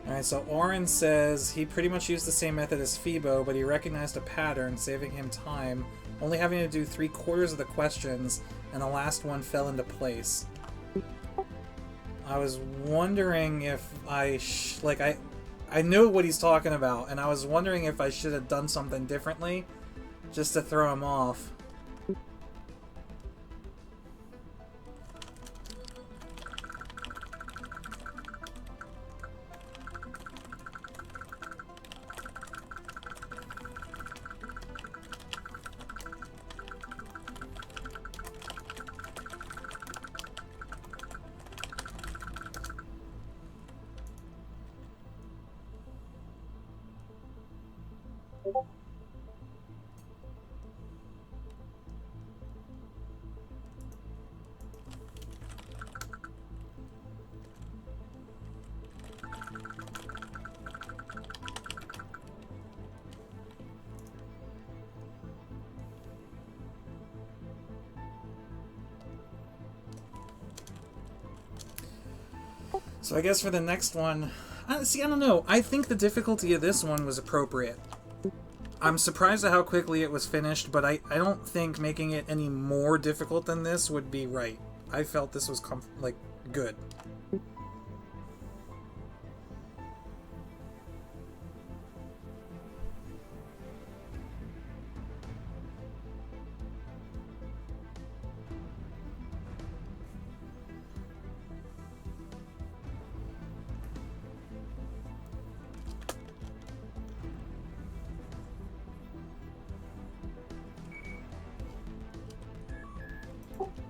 Alright, so Oren says he pretty much used the same method as Phoebo, but he recognized a pattern, saving him time, only having to do 3/4 of the questions, and the last one fell into place. I was wondering if I knew what he's talking about, and I was wondering if I should have done something differently, just to throw him off. So I guess for the next one, I don't know. I think the difficulty of this one was appropriate. I'm surprised at how quickly it was finished, but I don't think making it any more difficult than this would be right. I felt this was good.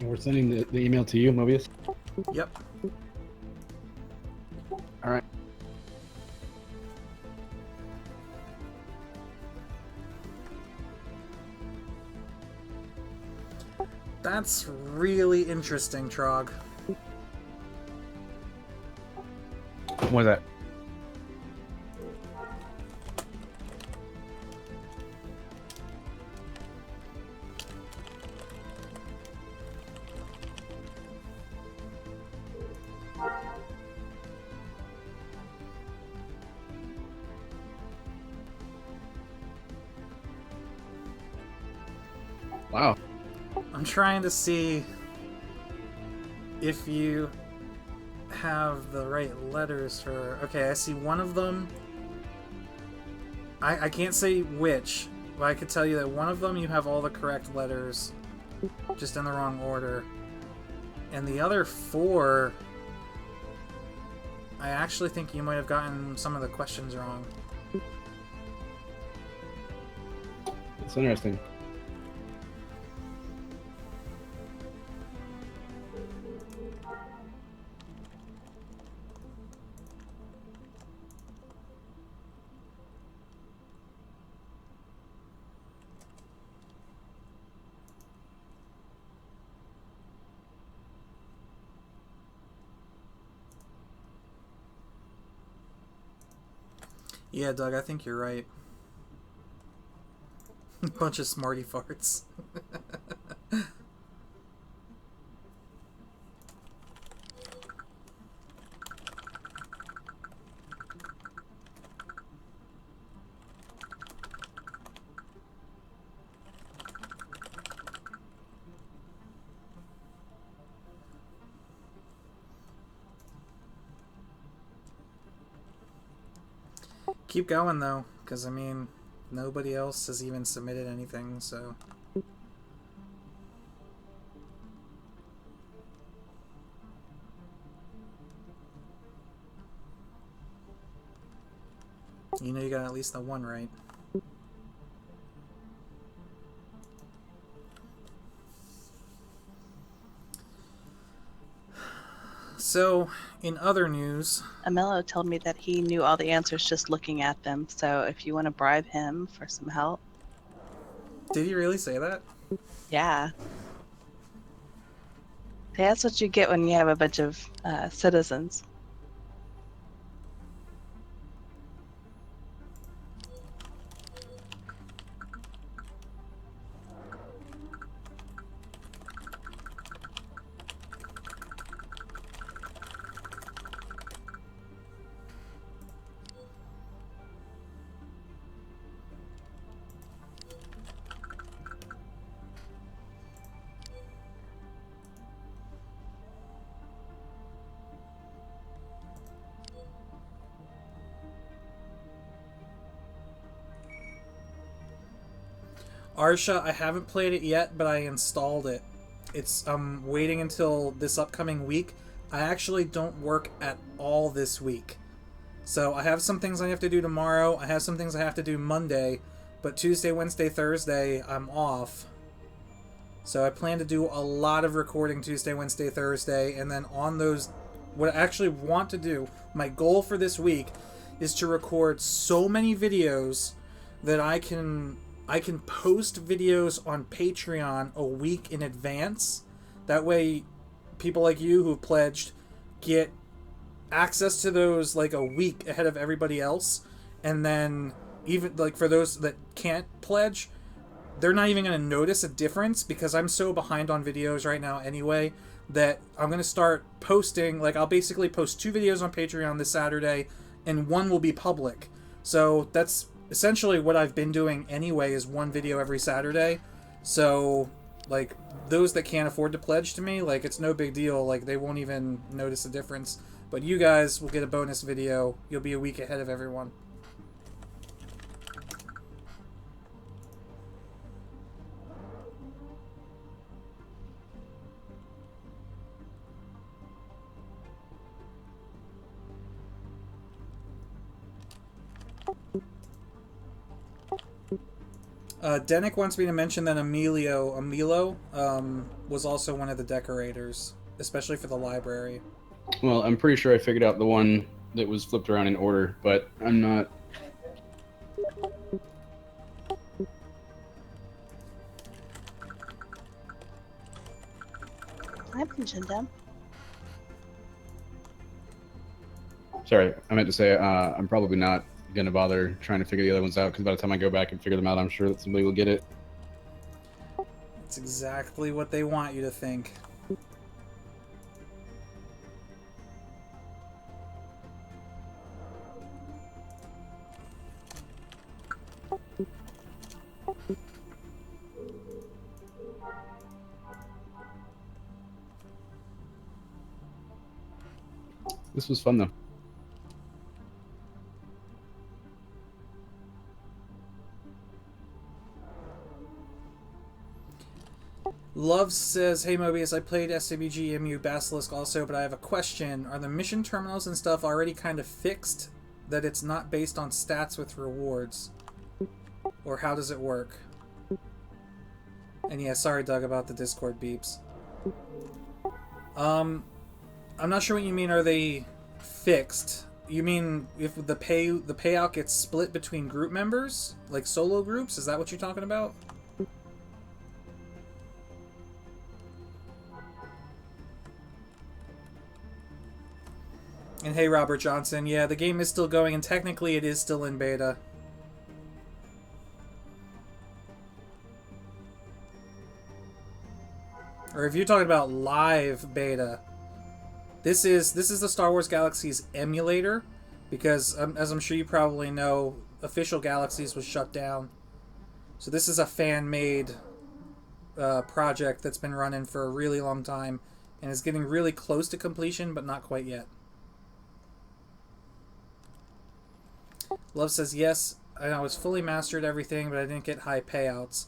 We're sending the email to you, Mobius? Yep. Alright. That's really interesting, Trog. What is that? Wow. I'm trying to see if you have the right letters for... Okay, I see one of them. I can't say which, but I could tell you that one of them you have all the correct letters. just in the wrong order. And the other 4, I actually think you might have gotten some of the questions wrong. It's interesting. Yeah, Doug, I think you're right. Bunch of smarty farts. Keep going, though, because, I mean, nobody else has even submitted anything, so... You know you got at least the 1 right. So, in other news... Amello told me that he knew all the answers just looking at them, so if you want to bribe him for some help. Did he really say that? Yeah. That's what you get when you have a bunch of citizens. Arsha, I haven't played it yet, but I installed it. I'm waiting until this upcoming week. I actually don't work at all this week. So I have some things I have to do tomorrow. I have some things I have to do Monday. But Tuesday, Wednesday, Thursday, I'm off. So I plan to do a lot of recording Tuesday, Wednesday, Thursday. And then on those... What I actually want to do, my goal for this week, is to record so many videos that I can post videos on Patreon a week in advance. That way, people like you who've pledged get access to those like a week ahead of everybody else. And then, even like for those that can't pledge, they're not even going to notice a difference because I'm so behind on videos right now anyway that I'm going to start posting. Like, I'll basically post 2 videos on Patreon this Saturday, and 1 will be public. So that's essentially what I've been doing anyway, is 1 video every Saturday. So, like, those that can't afford to pledge to me, like, it's no big deal. Like, they won't even notice a difference. But you guys will get a bonus video. You'll be a week ahead of everyone. Denick wants me to mention that Emilio was also one of the decorators, especially for the library. Well, I'm pretty sure I figured out the one that was flipped around in order, but I'm not... I mentioned him. Sorry, I meant to say I'm probably not going to bother trying to figure the other ones out, because by the time I go back and figure them out, I'm sure that somebody will get it. That's exactly what they want you to think. This was fun, though. Love says, "Hey Mobius, I played SWGEmu Basilisk also, but I have a question. Are the mission terminals and stuff already kind of fixed? That it's not based on stats with rewards? Or how does it work?" And yeah, sorry Doug about the Discord beeps. I'm not sure what you mean, are they fixed? You mean if the payout gets split between group members? Like solo groups? Is that what you're talking about? And hey, Robert Johnson, yeah, the game is still going, and technically it is still in beta. Or if you're talking about live beta, this is the Star Wars Galaxies emulator, because as I'm sure you probably know, Official Galaxies was shut down. So this is a fan-made project that's been running for a really long time, and is getting really close to completion, but not quite yet. Love says, yes, I was fully mastered everything, but I didn't get high payouts.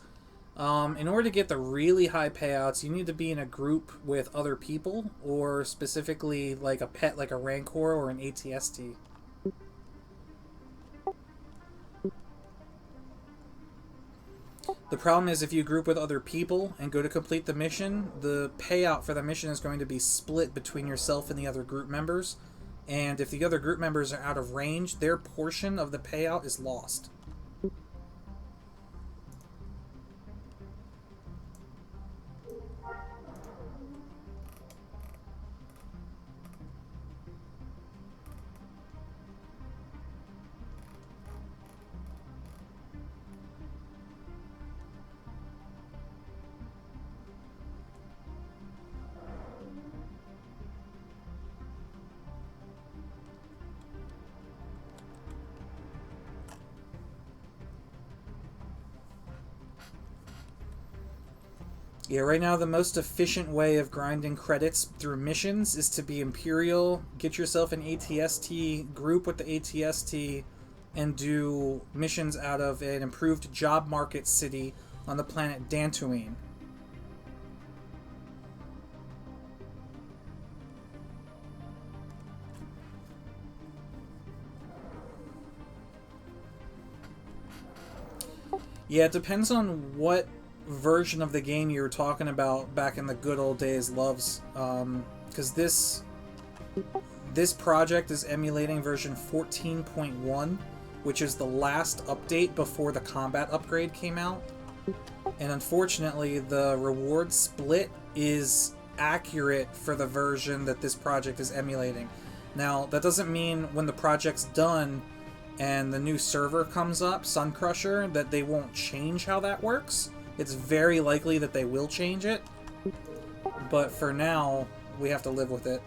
In order to get the really high payouts, you need to be in a group with other people, or specifically like a pet, like a Rancor or an ATST. The problem is if you group with other people and go to complete the mission, the payout for the mission is going to be split between yourself and the other group members. And if the other group members are out of range, their portion of the payout is lost. Yeah, right now the most efficient way of grinding credits through missions is to be Imperial, get yourself an ATST, group with the ATST, and do missions out of an improved job market city on the planet Dantooine. Yeah, it depends on what version of the game you were talking about back in the good old days, Loves. Because this project is emulating version 14.1, which is the last update before the combat upgrade came out. And unfortunately, the reward split is accurate for the version that this project is emulating. Now, that doesn't mean when the project's done and the new server comes up, Sun Crusher, that they won't change how that works. It's very likely that they will change it, but for now, we have to live with it.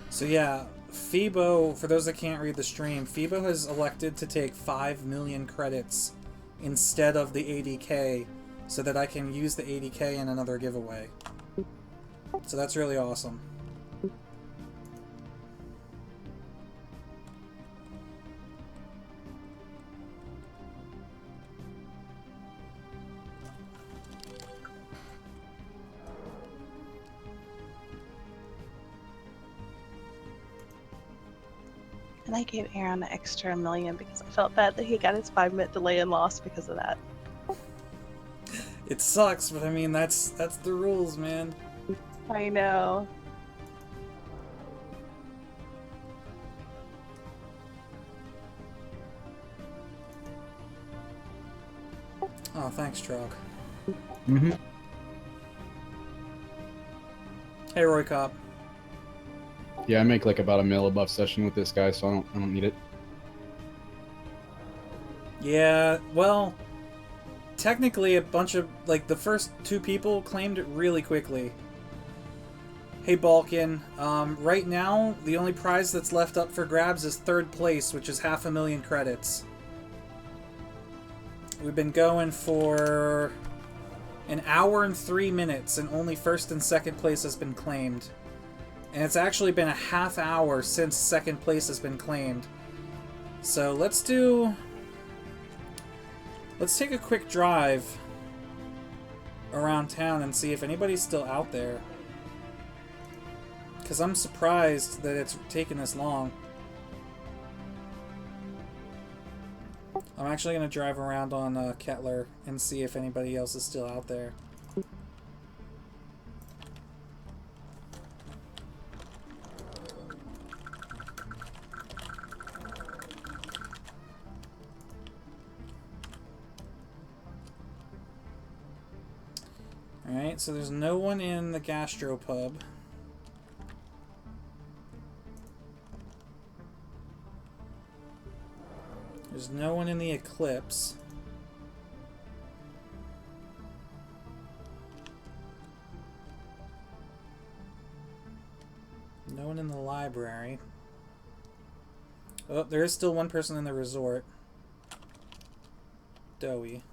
So yeah, Phoebo, for those that can't read the stream, Phoebo has elected to take 5 million credits instead of the ADK so that I can use the ADK in another giveaway. So that's really awesome. And I gave Aaron an extra $1 million because I felt bad that he got his 5-minute delay and lost because of that. It sucks, but I mean that's the rules, man. I know. Oh, thanks, Trog. Mm-hmm. Hey, Roy Cop. Yeah, I make like about $1 million above session with this guy, so I don't need it. Yeah, well, technically a bunch of, like, the first 2 people claimed it really quickly. Hey, Balkan. Right now, the only prize that's left up for grabs is 3rd place, which is 500,000 credits. We've been going for an hour and 3 minutes, and only 1st and 2nd place has been claimed. And it's actually been a half hour since 2nd place has been claimed. So let's take a quick drive around town and see if anybody's still out there. Because I'm surprised that it's taken this long. I'm actually going to drive around on Kettler and see if anybody else is still out there. Alright, so there's no one in the gastropub. There's no one in the Eclipse. No one in the library. Oh, there is still one person in the resort. Doughy.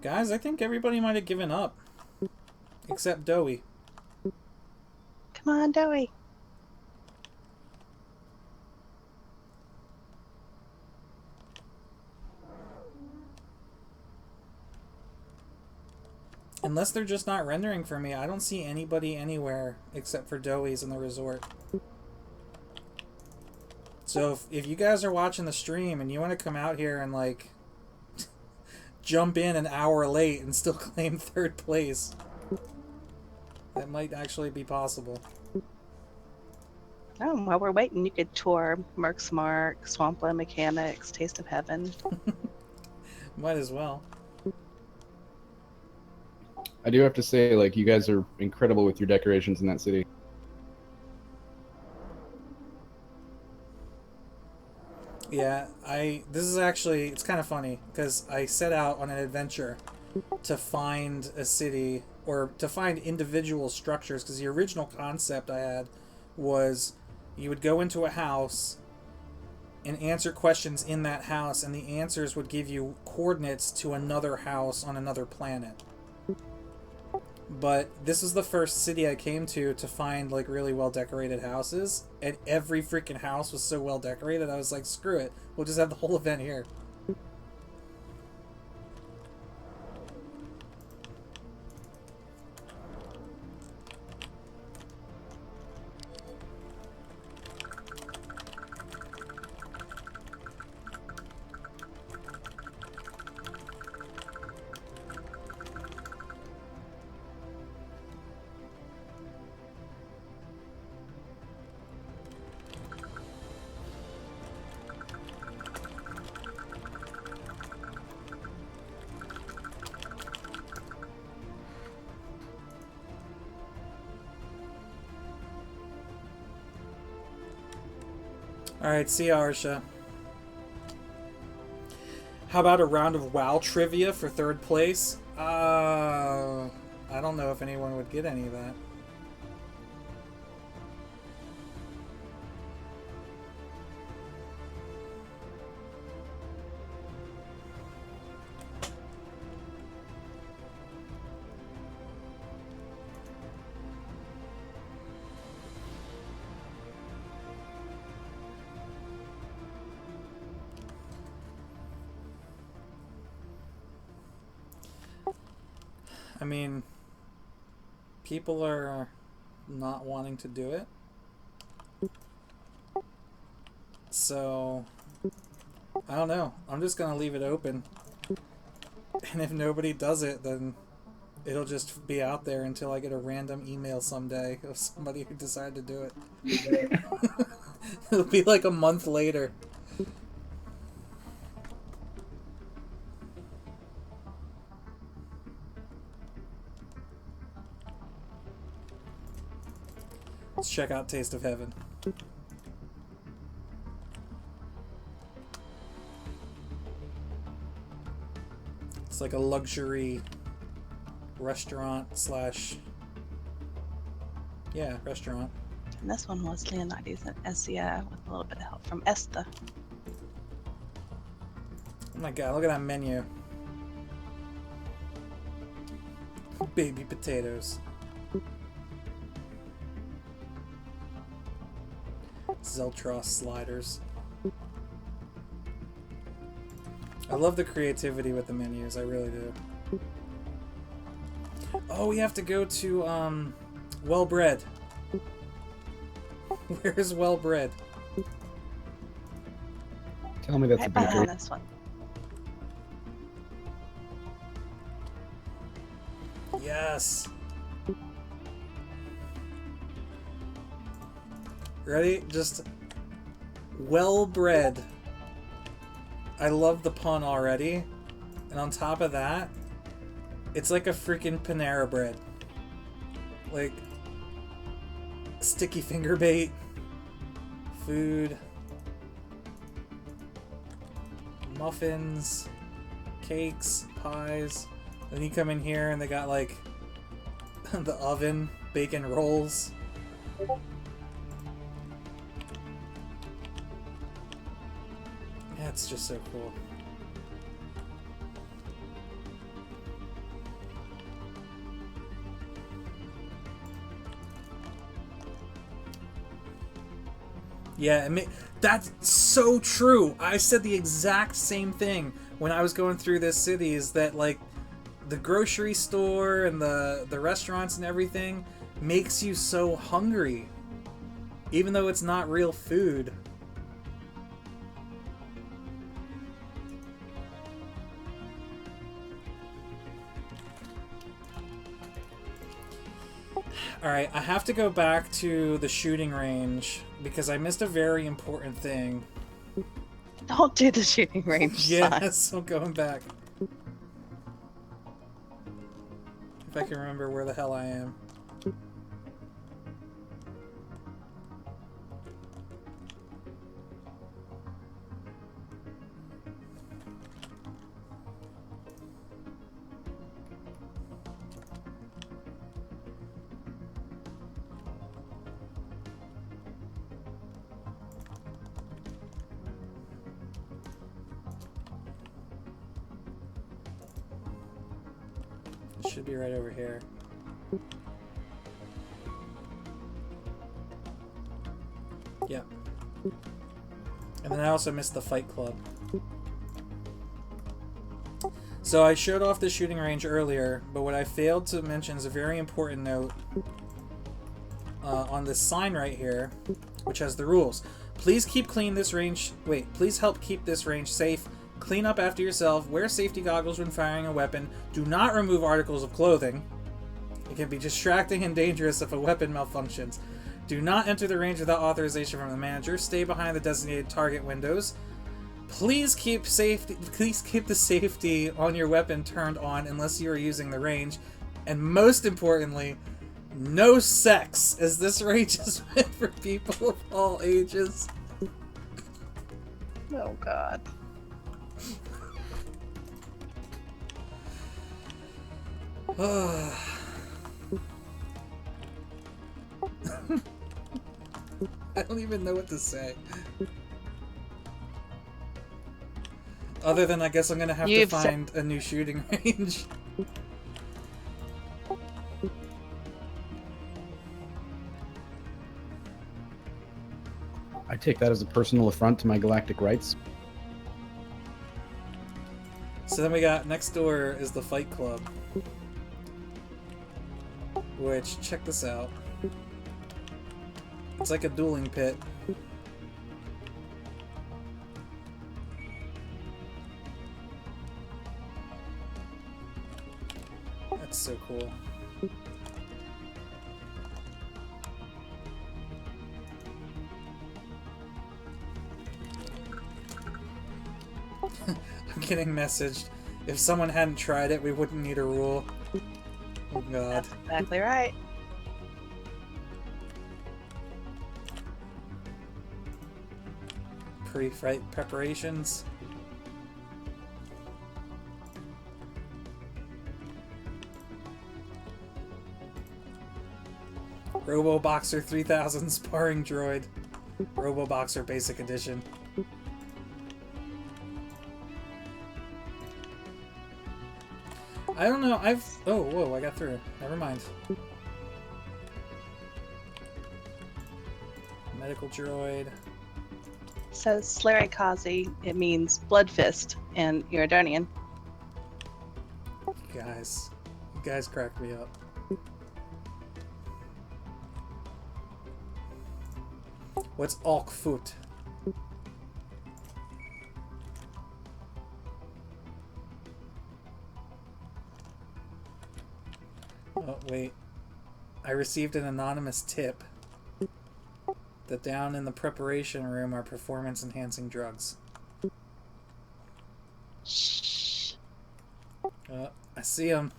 Guys, I think everybody might have given up. Except Doughy. Come on, Doughy. Unless they're just not rendering for me, I don't see anybody anywhere except for Doughy's in the resort. So if you guys are watching the stream and you want to come out here and, like, jump in an hour late and still claim 3rd place, that might actually be possible. Oh, while we're waiting, you could tour Merc's Mark, Swampland Mechanics, Taste of Heaven. Might as well. I do have to say, like, you guys are incredible with your decorations in that city. Yeah, this is actually, it's kind of funny, because I set out on an adventure to find a city, or to find individual structures, because the original concept I had was you would go into a house and answer questions in that house, and the answers would give you coordinates to another house on another planet. But this is the first city I came to find, like, really well decorated houses, and every freaking house was so well decorated, I was like, screw it, we'll just have the whole event here. Alright, see ya, Arsha. How about a round of WoW trivia for 3rd place? I don't know if anyone would get any of that. I mean, people are not wanting to do it. So, I don't know. I'm just going to leave it open. And if nobody does it, then it'll just be out there until I get a random email someday of somebody who decided to do it. It'll be like a month later. Let's check out Taste of Heaven. It's like a luxury restaurant slash... yeah, restaurant. And this one was Leonidas and Essia with a little bit of help from Esther. Oh my god, look at that menu. Baby potatoes. Zeltros sliders. I love the creativity with the menus, I really do. Oh, we have to go to, Well Bread. Where's Well Bread? Tell me that's a Right bakery. behind this one. Yes! Ready? Just... Well Bread. I love the pun already. And on top of that, it's like a freaking Panera Bread. Like... sticky finger bait. Food. Muffins. Cakes. Pies. Then you come in here and they got like... the oven. Bacon rolls. Yeah, it's just so cool. Yeah, that's so true. I said the exact same thing when I was going through this city, is that like the grocery store and the restaurants and everything makes you so hungry, even though it's not real food. Alright, I have to go back to the shooting range because I missed a very important thing. Don't do the shooting range. Son. Yes, I'm going back. If I can remember where the hell I am. Should be right over here. Yep. And then I also missed the fight club. So I showed off the shooting range earlier, but what I failed to mention is a very important note on this sign right here, which has the rules. Please keep clean this range. Wait, please help keep this range safe. Clean up after yourself. Wear safety goggles when firing a weapon. Do not remove articles of clothing. It can be distracting and dangerous if a weapon malfunctions. Do not enter the range without authorization from the manager. Stay behind the designated target windows. Please keep the safety on your weapon turned on unless you are using the range. And most importantly, no sex, as this range is meant for people of all ages. Oh god. I don't even know what to say. Other than I guess I'm gonna have to find a new shooting range. I take that as a personal affront to my galactic rights. So then we got next door is the fight club. Which, check this out. It's like a dueling pit. That's so cool. I'm getting messaged. If someone hadn't tried it, we wouldn't need a rule. Oh god. That's exactly right. Pre-fight preparations. Robo-Boxer 3000 sparring droid. Robo-Boxer Basic Edition. I don't know, oh, whoa, I got through. Never mind. Medical droid. Says Slary Kazi, it means blood fist in Iridonian. You guys cracked me up. What's Alkfoot? Oh, wait. I received an anonymous tip that down in the preparation room are performance-enhancing drugs. Shh. Oh, I see them.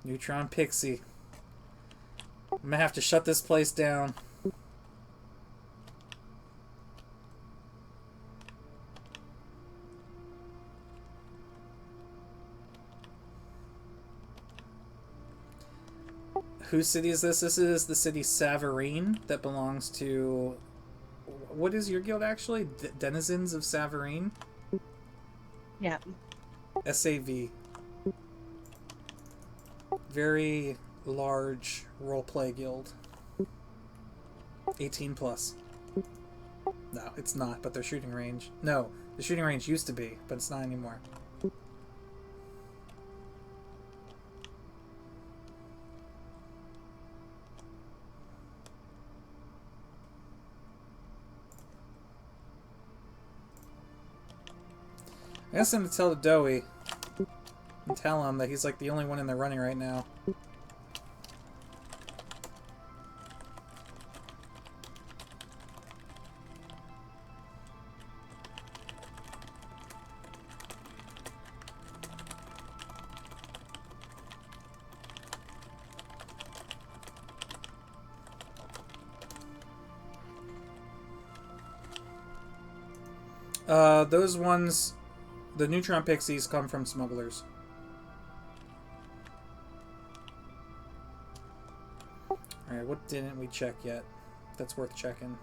Neutron Pixie. I'm gonna have to shut this place down. Whose city is this? This is the city Savarine that belongs to... What is your guild actually? Denizens of Savarine? Yeah. SAV. Very large roleplay guild. 18 plus. No, it's not, but their shooting range... No, the shooting range used to be, but it's not anymore. I asked him to tell the Dowie and tell him that he's like the only one in the running right now. Those ones... The Neutron Pixies come from smugglers. Alright, what didn't we check yet? That's worth checking.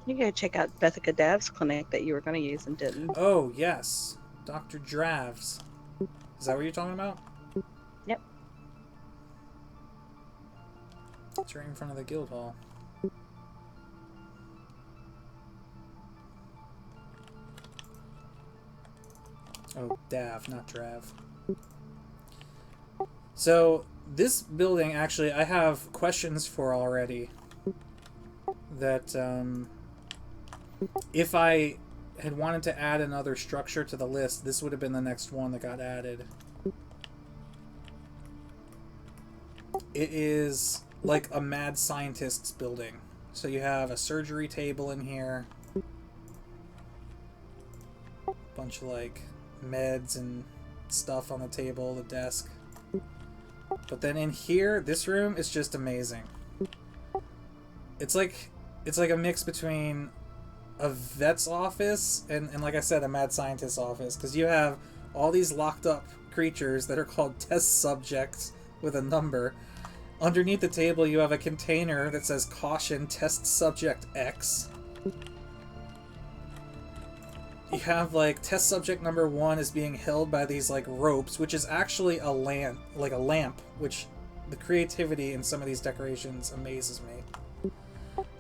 You gotta check out Bethica Dav's clinic that you were gonna use and didn't. Oh, yes. Dr. Dravs. Is that what you're talking about? Yep. It's right in front of the guild hall. Oh, Dav, not Drav. So, this building, actually, I have questions for already. That, if I had wanted to add another structure to the list, this would have been the next one that got added. It is like a mad scientist's building. So you have a surgery table in here. Bunch of, like... meds and stuff on the table, the desk. But then in here, this room is just amazing. It's like a mix between a vet's office and like I said, a mad scientist's office, because you have all these locked up creatures that are called test subjects with a number. Underneath the table, you have a container that says caution test subject X. You have, like, test subject number 1 is being held by these, like, ropes, which is actually a lamp, which the creativity in some of these decorations amazes me.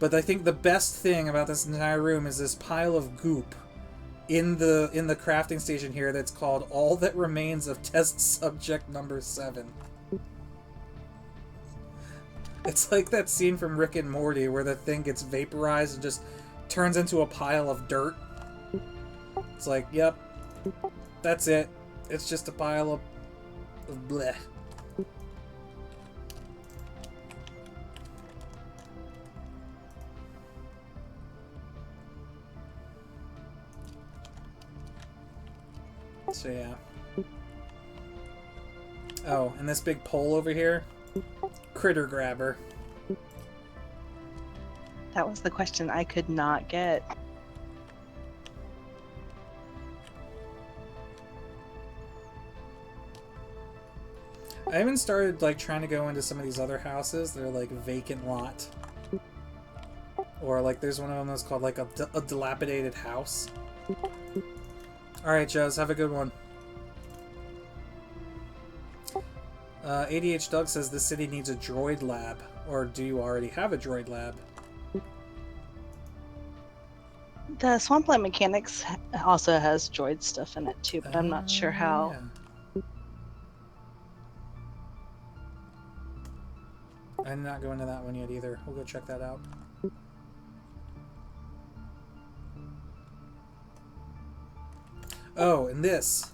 But I think the best thing about this entire room is this pile of goop in the crafting station here that's called All That Remains of Test Subject Number 7. It's like that scene from Rick and Morty where the thing gets vaporized and just turns into a pile of dirt. It's like, yep, that's it. It's just a pile of bleh. So yeah. Oh, and this big pole over here, critter grabber. That was the question I could not get. I haven't started like trying to go into some of these other houses. They're like vacant lot, or like there's one of them that's called like a dilapidated house. All right, Joes, have a good one. ADH Doug says this city needs a droid lab, or do you already have a droid lab? The Swampland Mechanics also has droid stuff in it too, but I'm not sure how. Yeah. I'm not going to that one yet either. We'll go check that out. Oh, and this.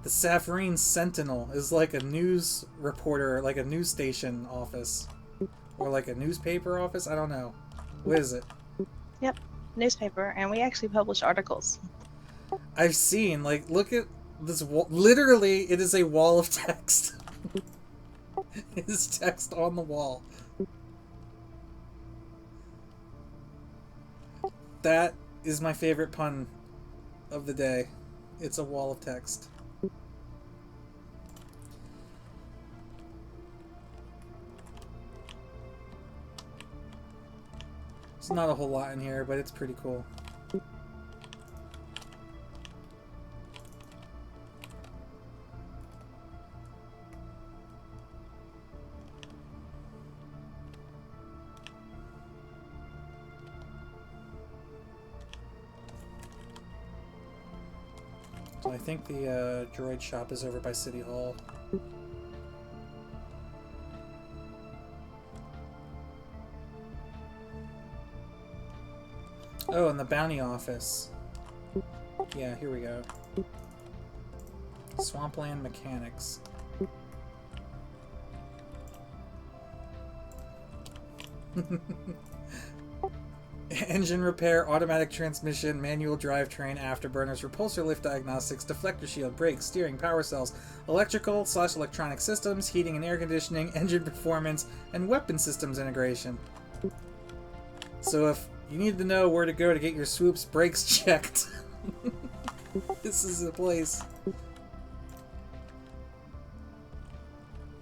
The Safarine Sentinel is like a news reporter, like a news station office. Or like a newspaper office? I don't know. What is it? Yep, newspaper, and we actually publish articles. I've seen, like, look at this wall. Literally, it is a wall of text. It is text on the wall. That is my favorite pun of the day. It's a wall of text. There's not a whole lot in here, but it's pretty cool. So I think the droid shop is over by City Hall. Oh, and the bounty office. Yeah, here we go. Swampland Mechanics. Engine repair, automatic transmission, manual drivetrain, afterburners, repulsor lift diagnostics, deflector shield, brakes, steering, power cells, electrical/electronic systems, heating and air conditioning, engine performance, and weapon systems integration. So if you need to know where to go to get your swoops brakes checked, this is the place.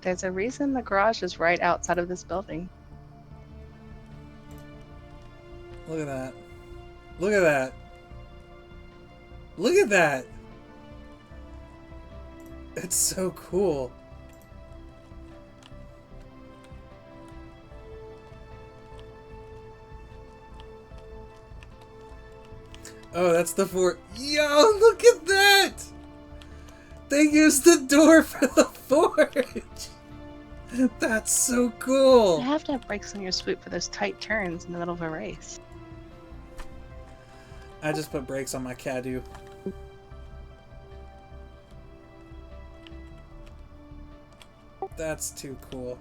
There's a reason the garage is right outside of this building. Look at that. Look at that. Look at that. It's so cool. Oh, that's the fort. Yo, look at that! They used the door for the forge! That's so cool! You have to have brakes on your swoop for those tight turns in the middle of a race. I just put brakes on my Cadu. That's too cool.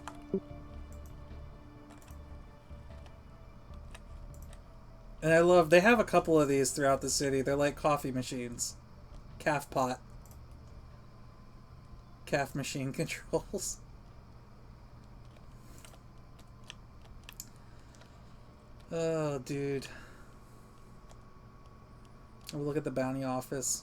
And I love, they have a couple of these throughout the city. They're like coffee machines. Calf pot. Calf machine controls. Oh, dude. Oh, look at the bounty office.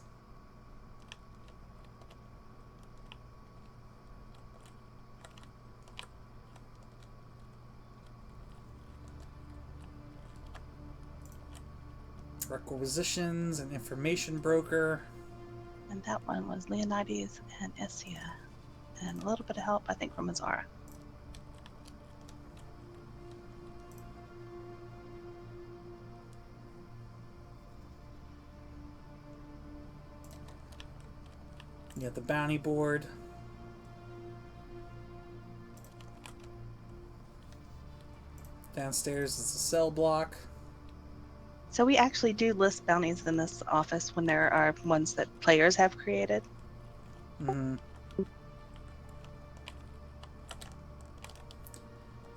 Requisitions and information broker. And that one was Leonidas and Essia. And a little bit of help, I think, from Azara. You got the bounty board. Downstairs is the cell block. So we actually do list bounties in this office when there are ones that players have created. Mm-hmm. And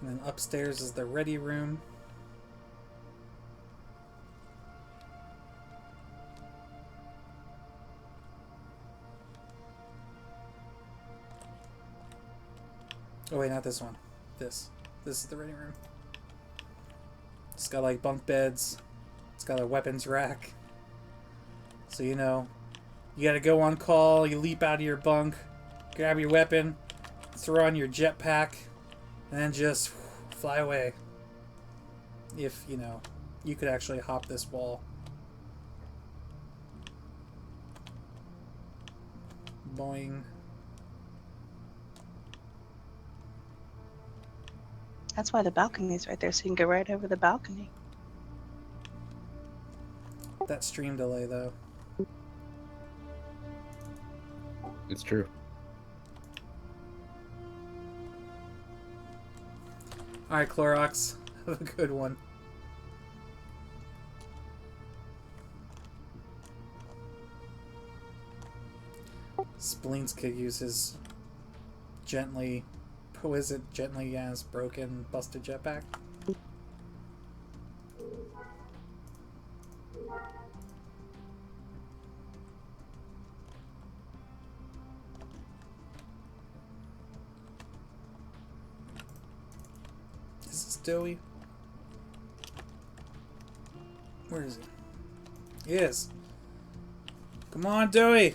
then upstairs is the ready room. Oh wait, not this one. This is the ready room. It's got like bunk beds. It's got a weapons rack. So you know, you gotta go on call, you leap out of your bunk, grab your weapon, throw on your jetpack, and then just fly away. If, you know, you could actually hop this wall. Boing. That's why the balcony's right there, so you can go right over the balcony. That stream delay, though. It's true. Alright, Clorox. Have a good one. Spleens could use his gently... Who is it? Gently as broken, busted jetpack? Is this Doey? Where is he? He is. Come on, Doey!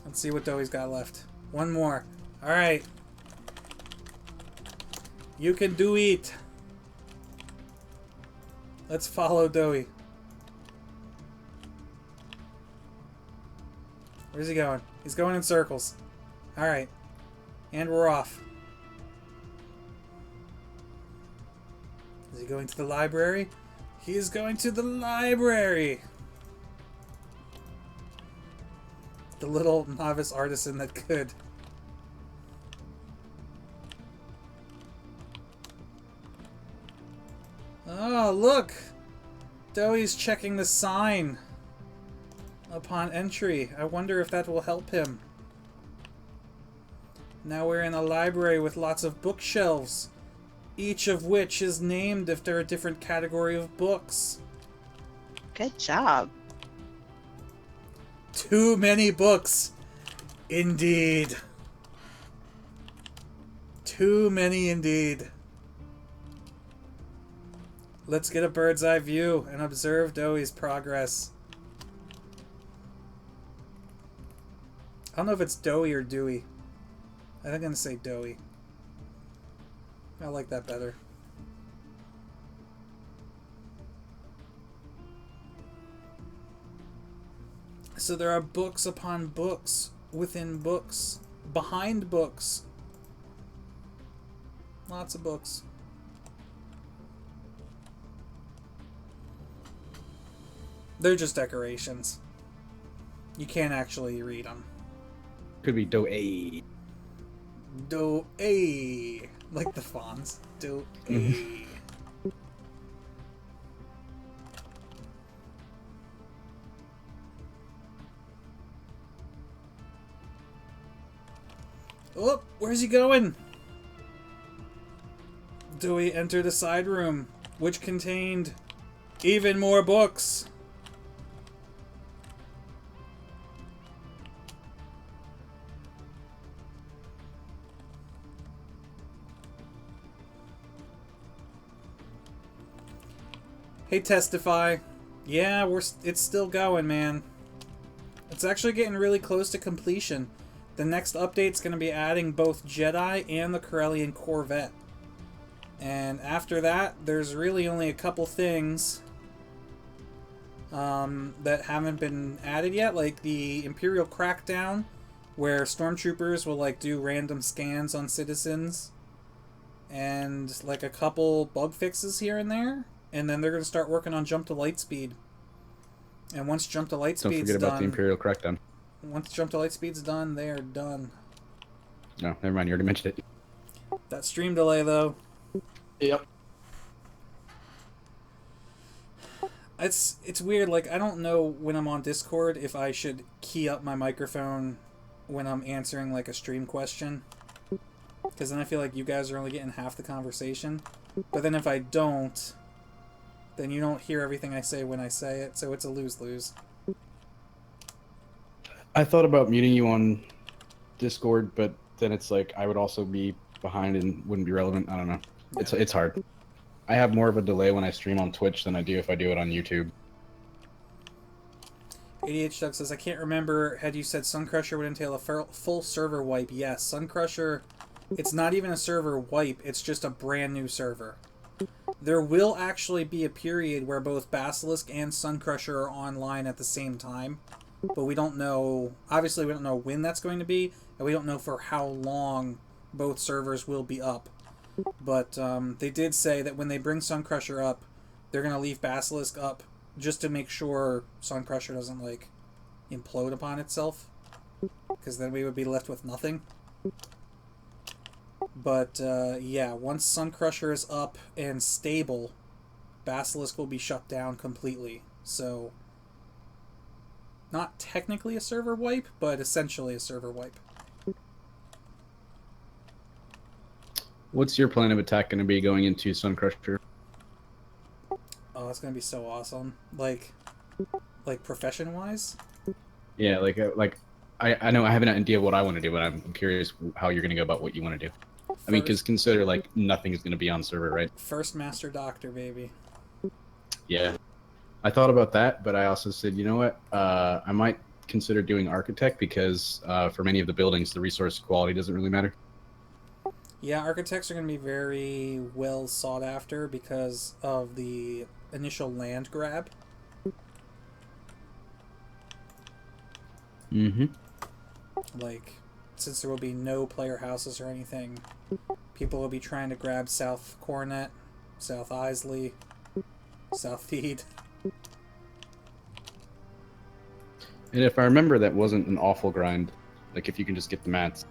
Let's see what Doey's got left. One more. Alright. You can do it. Let's follow Doey. Where's he going? He's going in circles. Alright. And we're off. Is he going to the library? He is going to the library! The little novice artisan that could. Oh, look! Doey's checking the sign upon entry. I wonder if that will help him. Now we're in a library with lots of bookshelves, each of which is named after a different category of books. Good job. Too many books. Indeed. Too many indeed. Let's get a bird's eye view and observe Doey's progress. I don't know if it's Doey or Dewey. I think I'm going to say Doey. I like that better. So there are books upon books, within books, behind books. Lots of books. They're just decorations. You can't actually read them. Could be Do-A. Do-A. Like the Fonz. Do-A. Oh, where's he going? Doey entered a side room, which contained even more books. Hey, Testify. Yeah, it's still going, man. It's actually getting really close to completion. The next update's going to be adding both Jedi and the Corellian Corvette. And after that, there's really only a couple things that haven't been added yet, like the Imperial Crackdown where stormtroopers will like do random scans on citizens and like a couple bug fixes here and there, and then they're going to start working on jump to light speed. And once jump to light Don't speed's forget about done, the Imperial Crackdown. once jump to light speed's done, they are done. No, never mind. You already mentioned it. That stream delay though, Yep. it's weird. Like, I don't know when I'm on Discord if I should key up my microphone when I'm answering like a stream question, because then I feel like you guys are only getting half the conversation. But then if I don't, then you don't hear everything I say when I say it, so it's a lose-lose. I thought about muting you on Discord, but then it's like I would also be behind and wouldn't be relevant. I don't know. Yeah. It's hard. I have more of a delay when I stream on Twitch than I do if I do it on YouTube. ADH Doug says, I can't remember, had you said Suncrusher would entail a full server wipe? Yes, Suncrusher, it's not even a server wipe, it's just a brand new server. There will actually be a period where both Basilisk and Suncrusher are online at the same time, but we don't know, obviously we don't know when that's going to be, and we don't know for how long both servers will be up. But they did say that when they bring Suncrusher up, they're going to leave Basilisk up just to make sure Suncrusher doesn't, like, implode upon itself, because then we would be left with nothing. But, yeah, once Suncrusher is up and stable, Basilisk will be shut down completely. So, not technically a server wipe, but essentially a server wipe. What's your plan of attack going to be going into Suncrusher? Oh, it's going to be so awesome. Like profession-wise? Yeah, I know I have an idea of what I want to do, but I'm curious how you're going to go about what you want to do. I mean, because consider, like, nothing is going to be on server, right? First Master Doctor, baby. Yeah. I thought about that, but I also said, you know what? I might consider doing Architect because for many of the buildings, the resource quality doesn't really matter. Yeah, Architects are going to be very well sought after because of the initial land grab. Mm-hmm. Like, since there will be no player houses or anything, people will be trying to grab South Coronet, South Isley, South Theed. And if I remember, that wasn't an awful grind. Like, if you can just get the mats.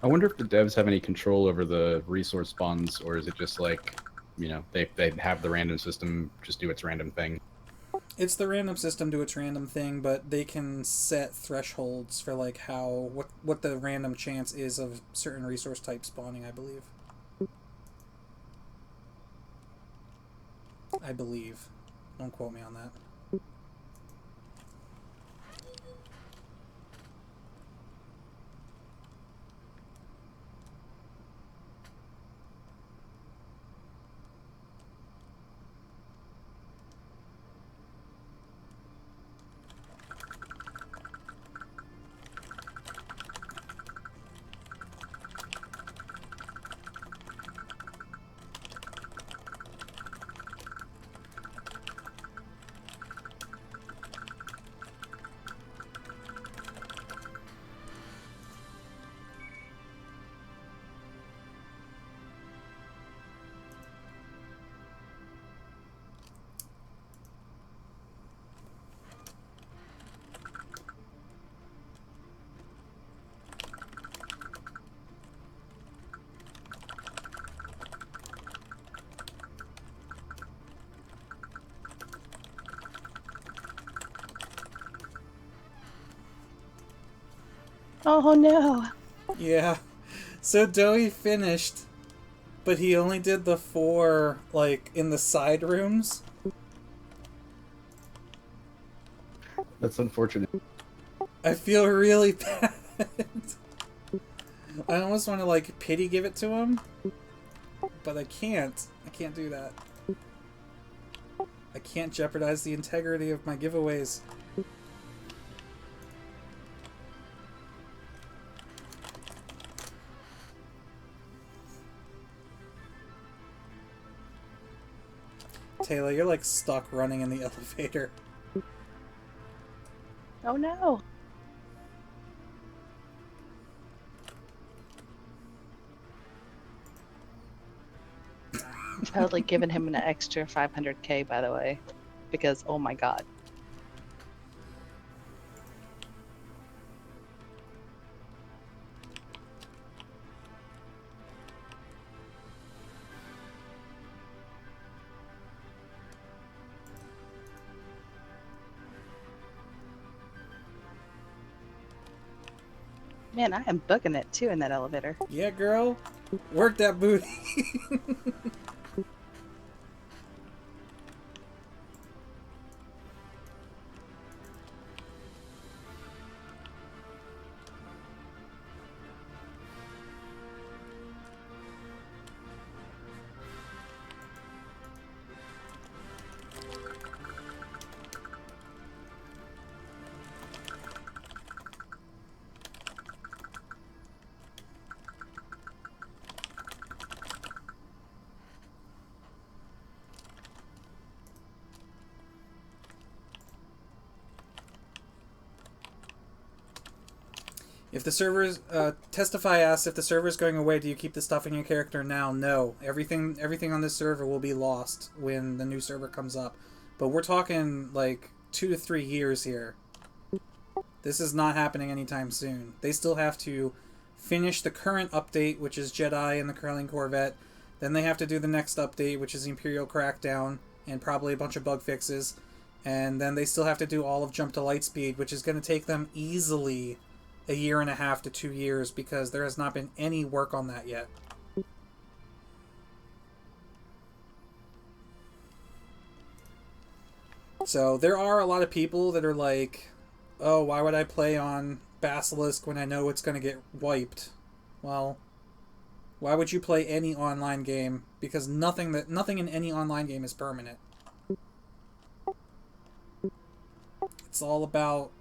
I wonder if the devs have any control over the resource spawns, or is it just like, you know, they have the random system just do its random thing? It's the random system do its random thing, but they can set thresholds for like what the random chance is of certain resource types spawning, I believe. I believe. Don't quote me on that. Oh no. Yeah. So Doey finished. But he only did the 4, like, in the side rooms. That's unfortunate. I feel really bad. I almost want to, like, pity give it to him. But I can't. I can't do that. I can't jeopardize the integrity of my giveaways. Taylor, you're like stuck running in the elevator. Oh no. Totally giving him an extra 500k, by the way, because oh my god. Man, I am booking it too in that elevator. Yeah, girl. Work that booty. If the servers Testify asks if the server is going away, do you keep the stuff in your character now? No. Everything on this server will be lost when the new server comes up. But we're talking like 2 to 3 years here. This is not happening anytime soon. They still have to finish the current update, which is Jedi and the Curling Corvette. Then they have to do the next update, which is Imperial Crackdown, and probably a bunch of bug fixes. And then they still have to do all of Jump to Lightspeed, which is going to take them easily 1.5 to 2 years because there has not been any work on that yet. So there are a lot of people that are like, oh, why would I play on Basilisk when I know it's going to get wiped? Well, why would you play any online game? Because nothing in any online game is permanent. It's all about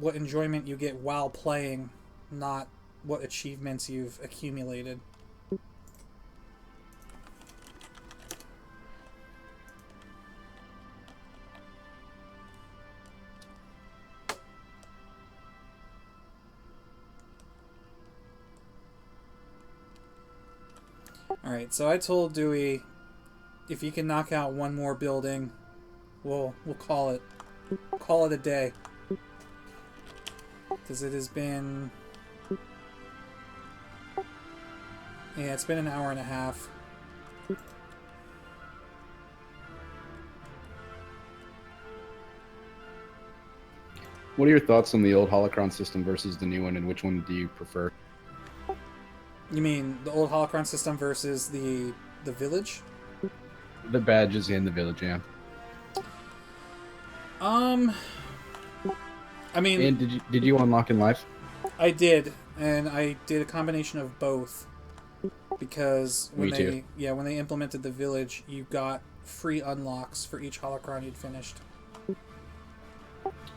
what enjoyment you get while playing, not what achievements you've accumulated. Alright, so I told Dewey if he can knock out one more building, we'll call it a day. Because it has been... yeah, it's been 1.5 hours. What are your thoughts on the old holocron system versus the new one, and which one do you prefer? You mean the old holocron system versus the village? The badges in the village, yeah. I mean... and did you unlock in life? I did, and I did a combination of both. Because when when they implemented the village, you got free unlocks for each holocron you'd finished.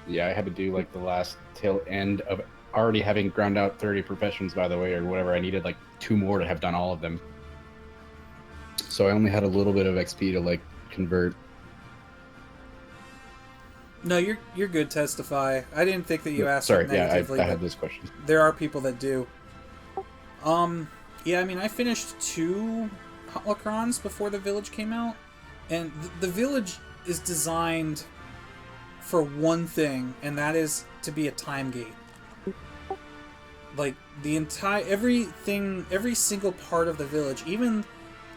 Yeah, I had to do like the last tail end of already having ground out 30 professions, by the way, or whatever. I needed like 2 more to have done all of them. So I only had a little bit of XP to like convert. No, you're good, Testify. I didn't think that you asked Sorry, negatively. I had this question. There are people that do. Yeah, I mean, I finished 2 holocrons before the village came out, and the village is designed for one thing, and that is to be a time gate. Like, every single part of the village, even,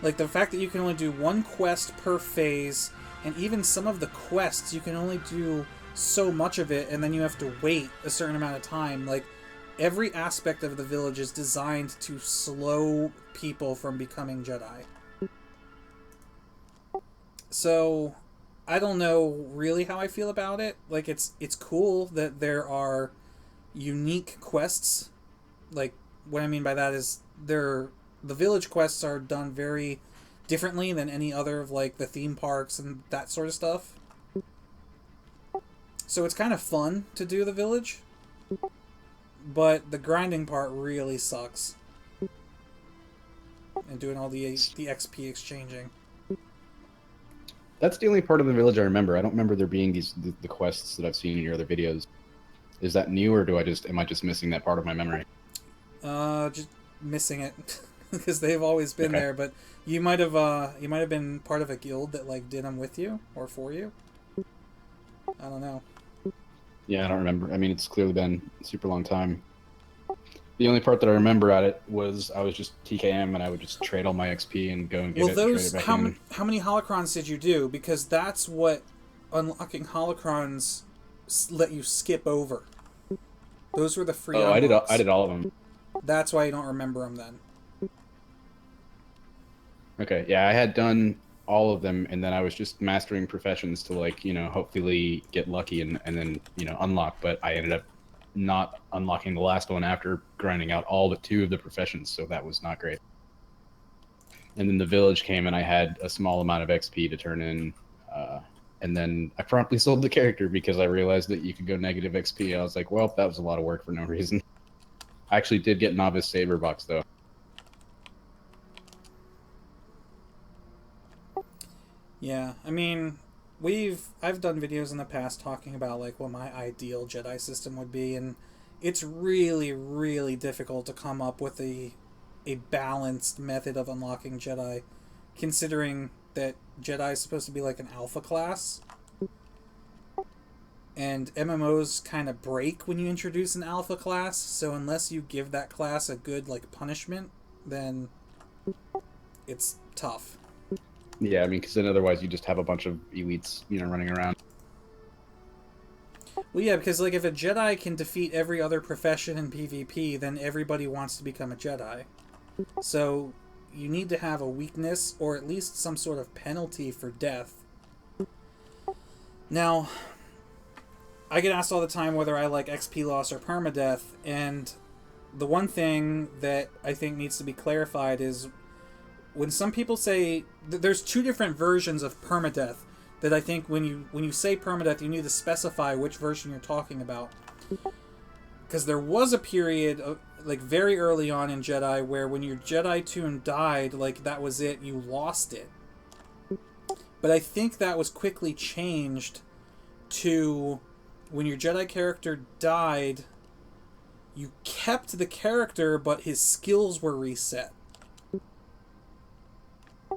like, the fact that you can only do 1 quest per phase, and even some of the quests, you can only do so much of it, and then you have to wait a certain amount of time. Like, every aspect of the village is designed to slow people from becoming Jedi. So, I don't know really how I feel about it. Like, it's cool that there are unique quests. Like, what I mean by that is the village quests are done very differently than any other of, like, the theme parks and that sort of stuff. So it's kind of fun to do the village, but the grinding part really sucks. And doing all the XP exchanging. That's the only part of the village I remember. I don't remember there being the quests that I've seen in your other videos. Is that new, or am I just missing that part of my memory? Just missing it because they've always been there. But you might have been part of a guild that like did them with you or for you. I don't know. Yeah, I don't remember. I mean, it's clearly been a super long time. The only part that I remember at it was I was just TKM and I would just trade all my XP and go and get it. Well, And trade it back in. how many holocrons did you do? Because that's what unlocking holocrons let you skip over. Those were the free unlocks. I did all of them. That's why you don't remember them then. Okay, yeah, I had done all of them, and then I was just mastering professions to, like, hopefully get lucky and then, unlock, but I ended up not unlocking the last one after grinding out all but 2 of the professions, so that was not great. And then the village came, and I had a small amount of XP to turn in, and then I promptly sold the character because I realized that you could go negative XP. I was like, well, that was a lot of work for no reason. I actually did get Novice Saber Box, though. Yeah, I mean, I've done videos in the past talking about like what my ideal Jedi system would be, and it's really, really difficult to come up with a balanced method of unlocking Jedi, considering that Jedi is supposed to be like an alpha class, and MMOs kind of break when you introduce an alpha class. So unless you give that class a good like punishment, then it's tough. Yeah, I mean, because then otherwise you just have a bunch of elites, running around. Well, yeah, because like if a Jedi can defeat every other profession in PvP, then everybody wants to become a Jedi. So you need to have a weakness or at least some sort of penalty for death. Now, I get asked all the time whether I like XP loss or permadeath, and the one thing that I think needs to be clarified is when some people say there's 2 different versions of permadeath that I think when you say permadeath, you need to specify which version you're talking about. Because there was a period of, like very early on in Jedi where when your Jedi tune died, like that was it, you lost it. But I think that was quickly changed to when your Jedi character died, you kept the character, but his skills were reset.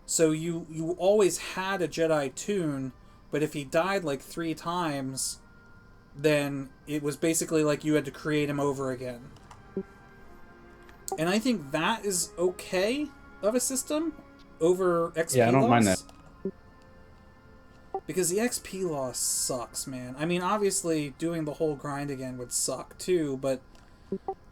So you always had a Jedi tune, but if he died like 3 times, then it was basically like you had to create him over again. And I think that is okay of a system over XP loss. Yeah, I don't mind that. Because the XP loss sucks, man. I mean, obviously, doing the whole grind again would suck too, but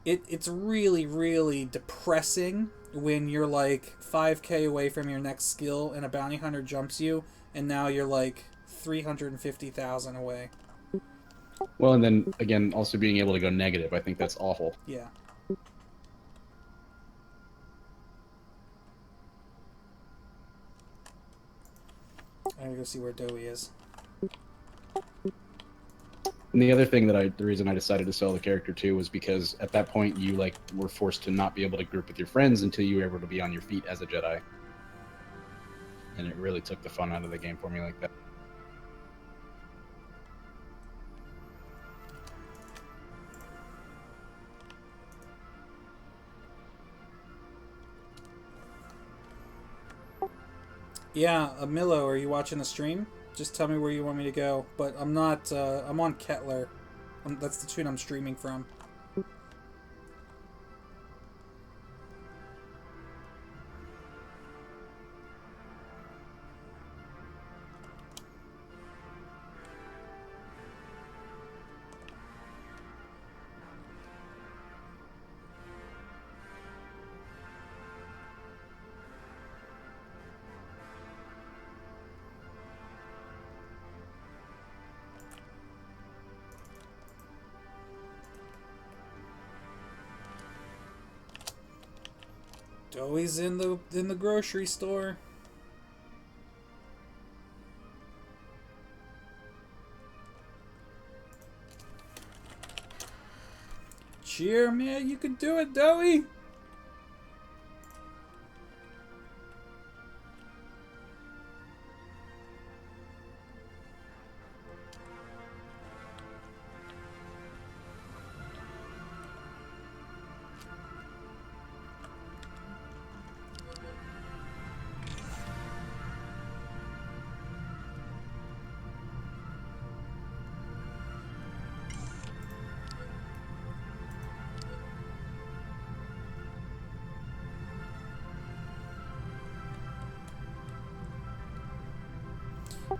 it's really, really depressing when you're like 5k away from your next skill and a bounty hunter jumps you, and now you're like 350,000 away. Well, and then, again, also being able to go negative, I think that's awful. Yeah. I gotta go see where Dowie is. And the other thing the reason I decided to sell the character too was because at that point you like were forced to not be able to group with your friends until you were able to be on your feet as a Jedi. And it really took the fun out of the game for me like that. Yeah, Milo, are you watching the stream? Just tell me where you want me to go. But I'm not, I'm on Kettler. That's the tune I'm streaming from. Always in the grocery store. Cheer, man, you can do it, Doey.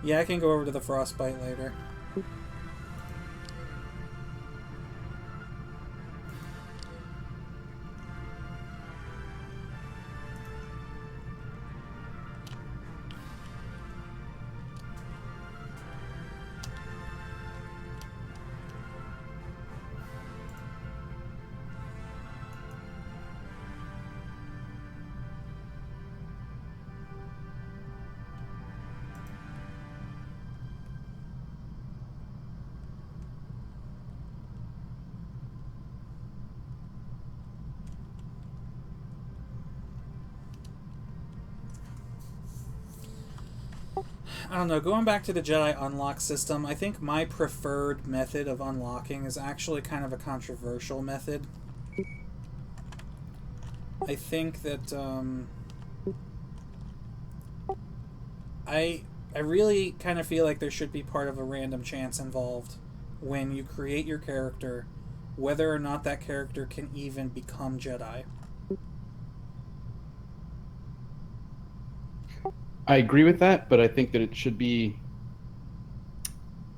Yeah, I can go over to the Frostbite later. I don't know, going back to the Jedi unlock system, I think my preferred method of unlocking is actually kind of a controversial method. I think that, I really kind of feel like there should be part of a random chance involved when you create your character, whether or not that character can even become Jedi. I agree with that, but I think that it should be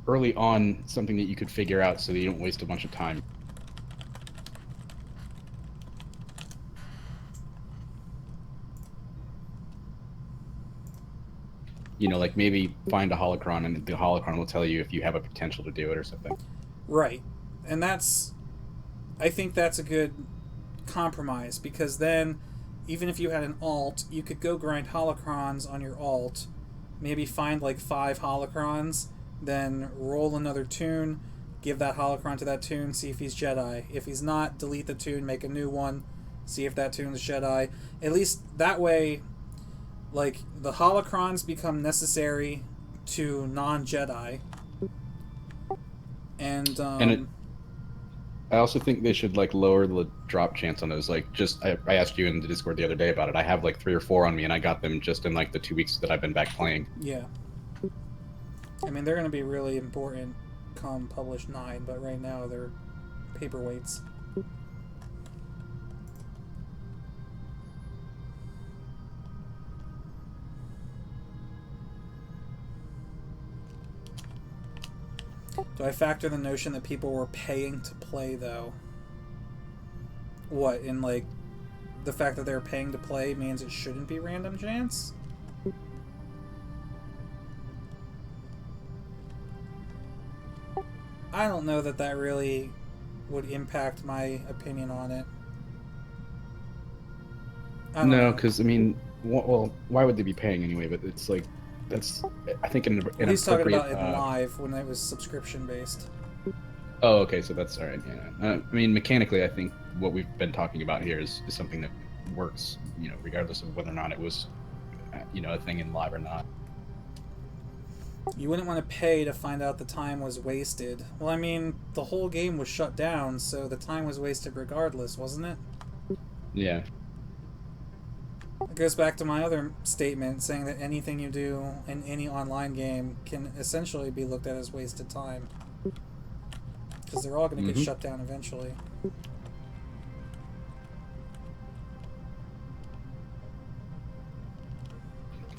early on something that you could figure out so that you don't waste a bunch of time. You know, like maybe find a holocron and the holocron will tell you if you have a potential to do it or something. Right. And I think that's a good compromise, because then even if you had an alt, you could go grind holocrons on your alt, maybe find like 5 holocrons, then roll another tune, give that holocron to that tune, see if he's Jedi. If he's not, delete the tune, make a new one, see if that tune's Jedi. At least that way, like, the holocrons become necessary to non-Jedi. And I also think they should like lower the drop chance on those. Like, I asked you in the Discord the other day about it. I have like 3 or 4 on me, and I got them just in like the 2 weeks that I've been back playing. yeah. I mean, they're going to be really important come Publish 9, but right now they're paperweights. Do I factor the notion that people were paying to play, though? What, in, like, the fact that they're paying to play means it shouldn't be random chance? I don't know that that really would impact my opinion on it. No, because, I mean, well, why would they be paying anyway? But it's like, that's, I think, an appropriate... He's talking about it live, when it was subscription-based. Oh, okay, so that's all right, yeah. I mean, mechanically, I think what we've been talking about here is something that works, you know, regardless of whether or not it was, you know, a thing in live or not. You wouldn't want to pay to find out the time was wasted. Well, I mean, the whole game was shut down, so the time was wasted regardless, wasn't it? Yeah. It goes back to my other statement, saying that anything you do in any online game can essentially be looked at as wasted time. Because they're all going to get shut down eventually.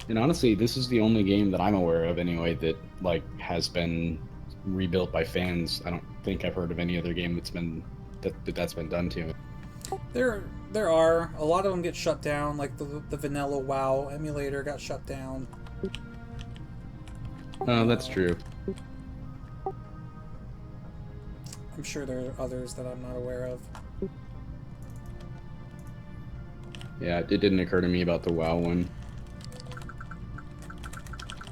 And honestly, this is the only game that I'm aware of anyway that like has been rebuilt by fans. I don't think I've heard of any other game that's been that's been done to. There are a lot of them get shut down, like the vanilla WoW emulator got shut down. Oh, that's true. I'm sure there are others that I'm not aware of. Yeah, it didn't occur to me about the WoW one.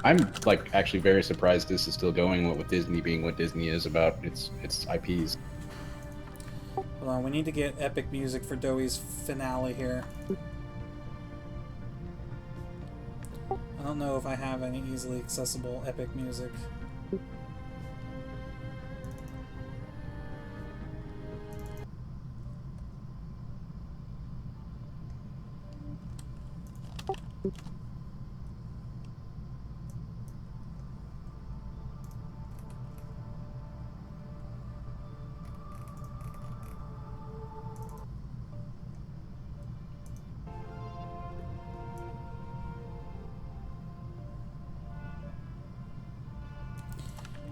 I'm like actually very surprised this is still going. What with Disney being what Disney is about its IPs. Hold on, we need to get epic music for Doey's finale here. I don't know if I have any easily accessible epic music.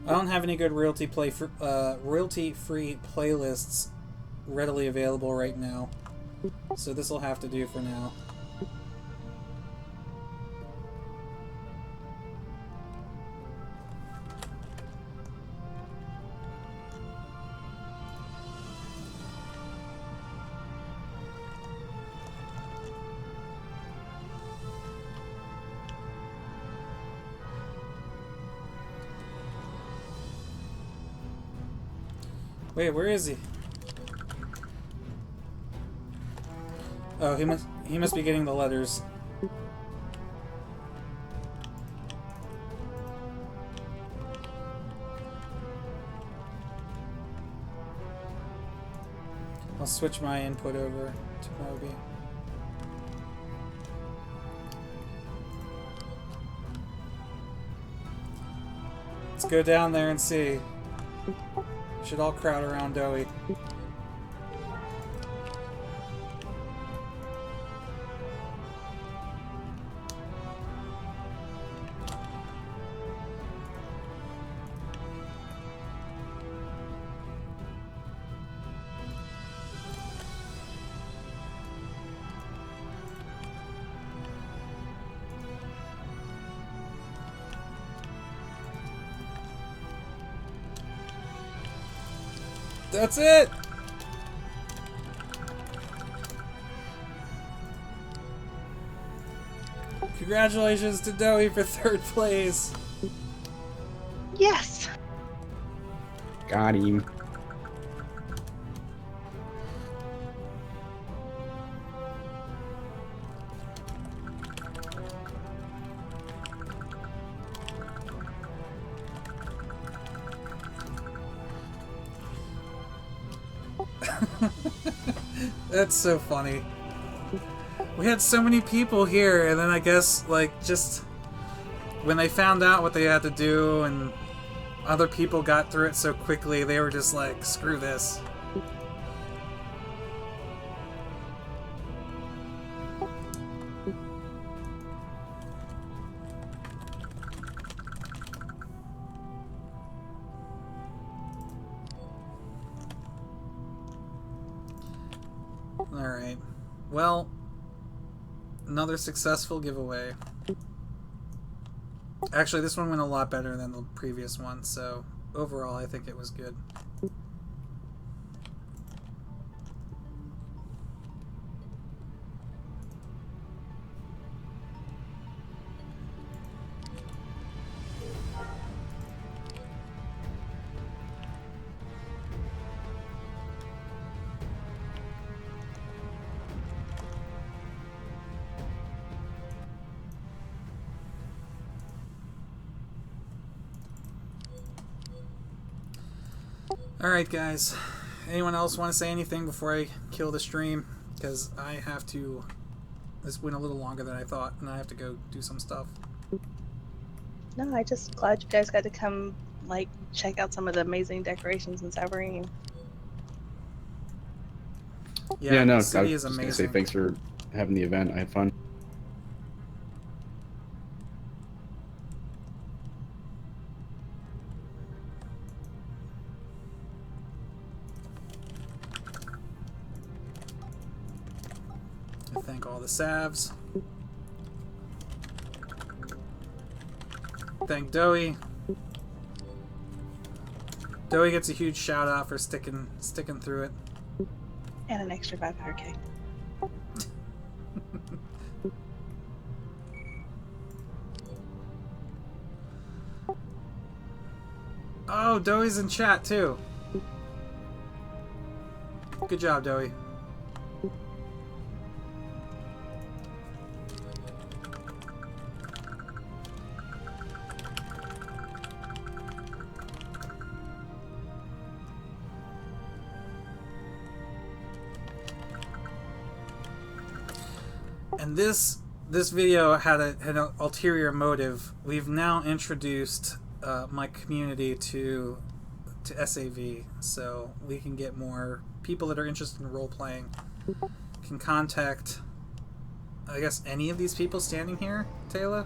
I don't have any good royalty-free playlists readily available right now, so this will have to do for now. Wait, where is he? Oh, he must be getting the letters. I'll switch my input over to Moby. Let's go down there and see. Should all crowd around Doey. That's it! Congratulations to Doey for 3rd place! Yes! Got him. That's so funny. We had so many people here, and then I guess, like, just when they found out what they had to do and other people got through it so quickly, they were just like, screw this. Alright. Well, another successful giveaway. Actually, this one went a lot better than the previous one, so overall I think it was good. Alright guys, anyone else want to say anything before I kill the stream? Because I have to... This went a little longer than I thought, and I have to go do some stuff. No, I just glad you guys got to come, like, check out some of the amazing decorations in Savarine. Yeah, no, the city I is was just gonna amazing. say thanks for having the event. I had fun. I thank all the Savs. Thank Doey. Doey gets a huge shout out for sticking through it. And an extra 500k. Oh, Doey's in chat too. Good job, Doey. And this video had an ulterior motive. We've now introduced my community to SAV, so we can get more people that are interested in role playing. Can contact, I guess, any of these people standing here, Taylor.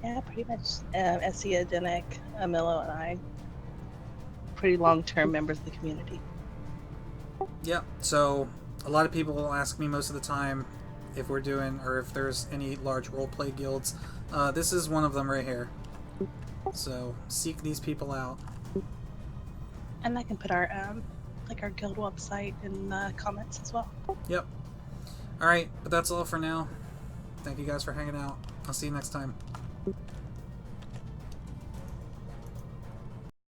Yeah, pretty much. Essia, Denik, Amilo, and I. Pretty long-term members of the community. Yep. So a lot of people will ask me most of the time if we're doing, or if there's any large roleplay guilds. This is one of them right here. So seek these people out. And I can put our our guild website in the comments as well. Yep. All right, but that's all for now. Thank you guys for hanging out. I'll see you next time.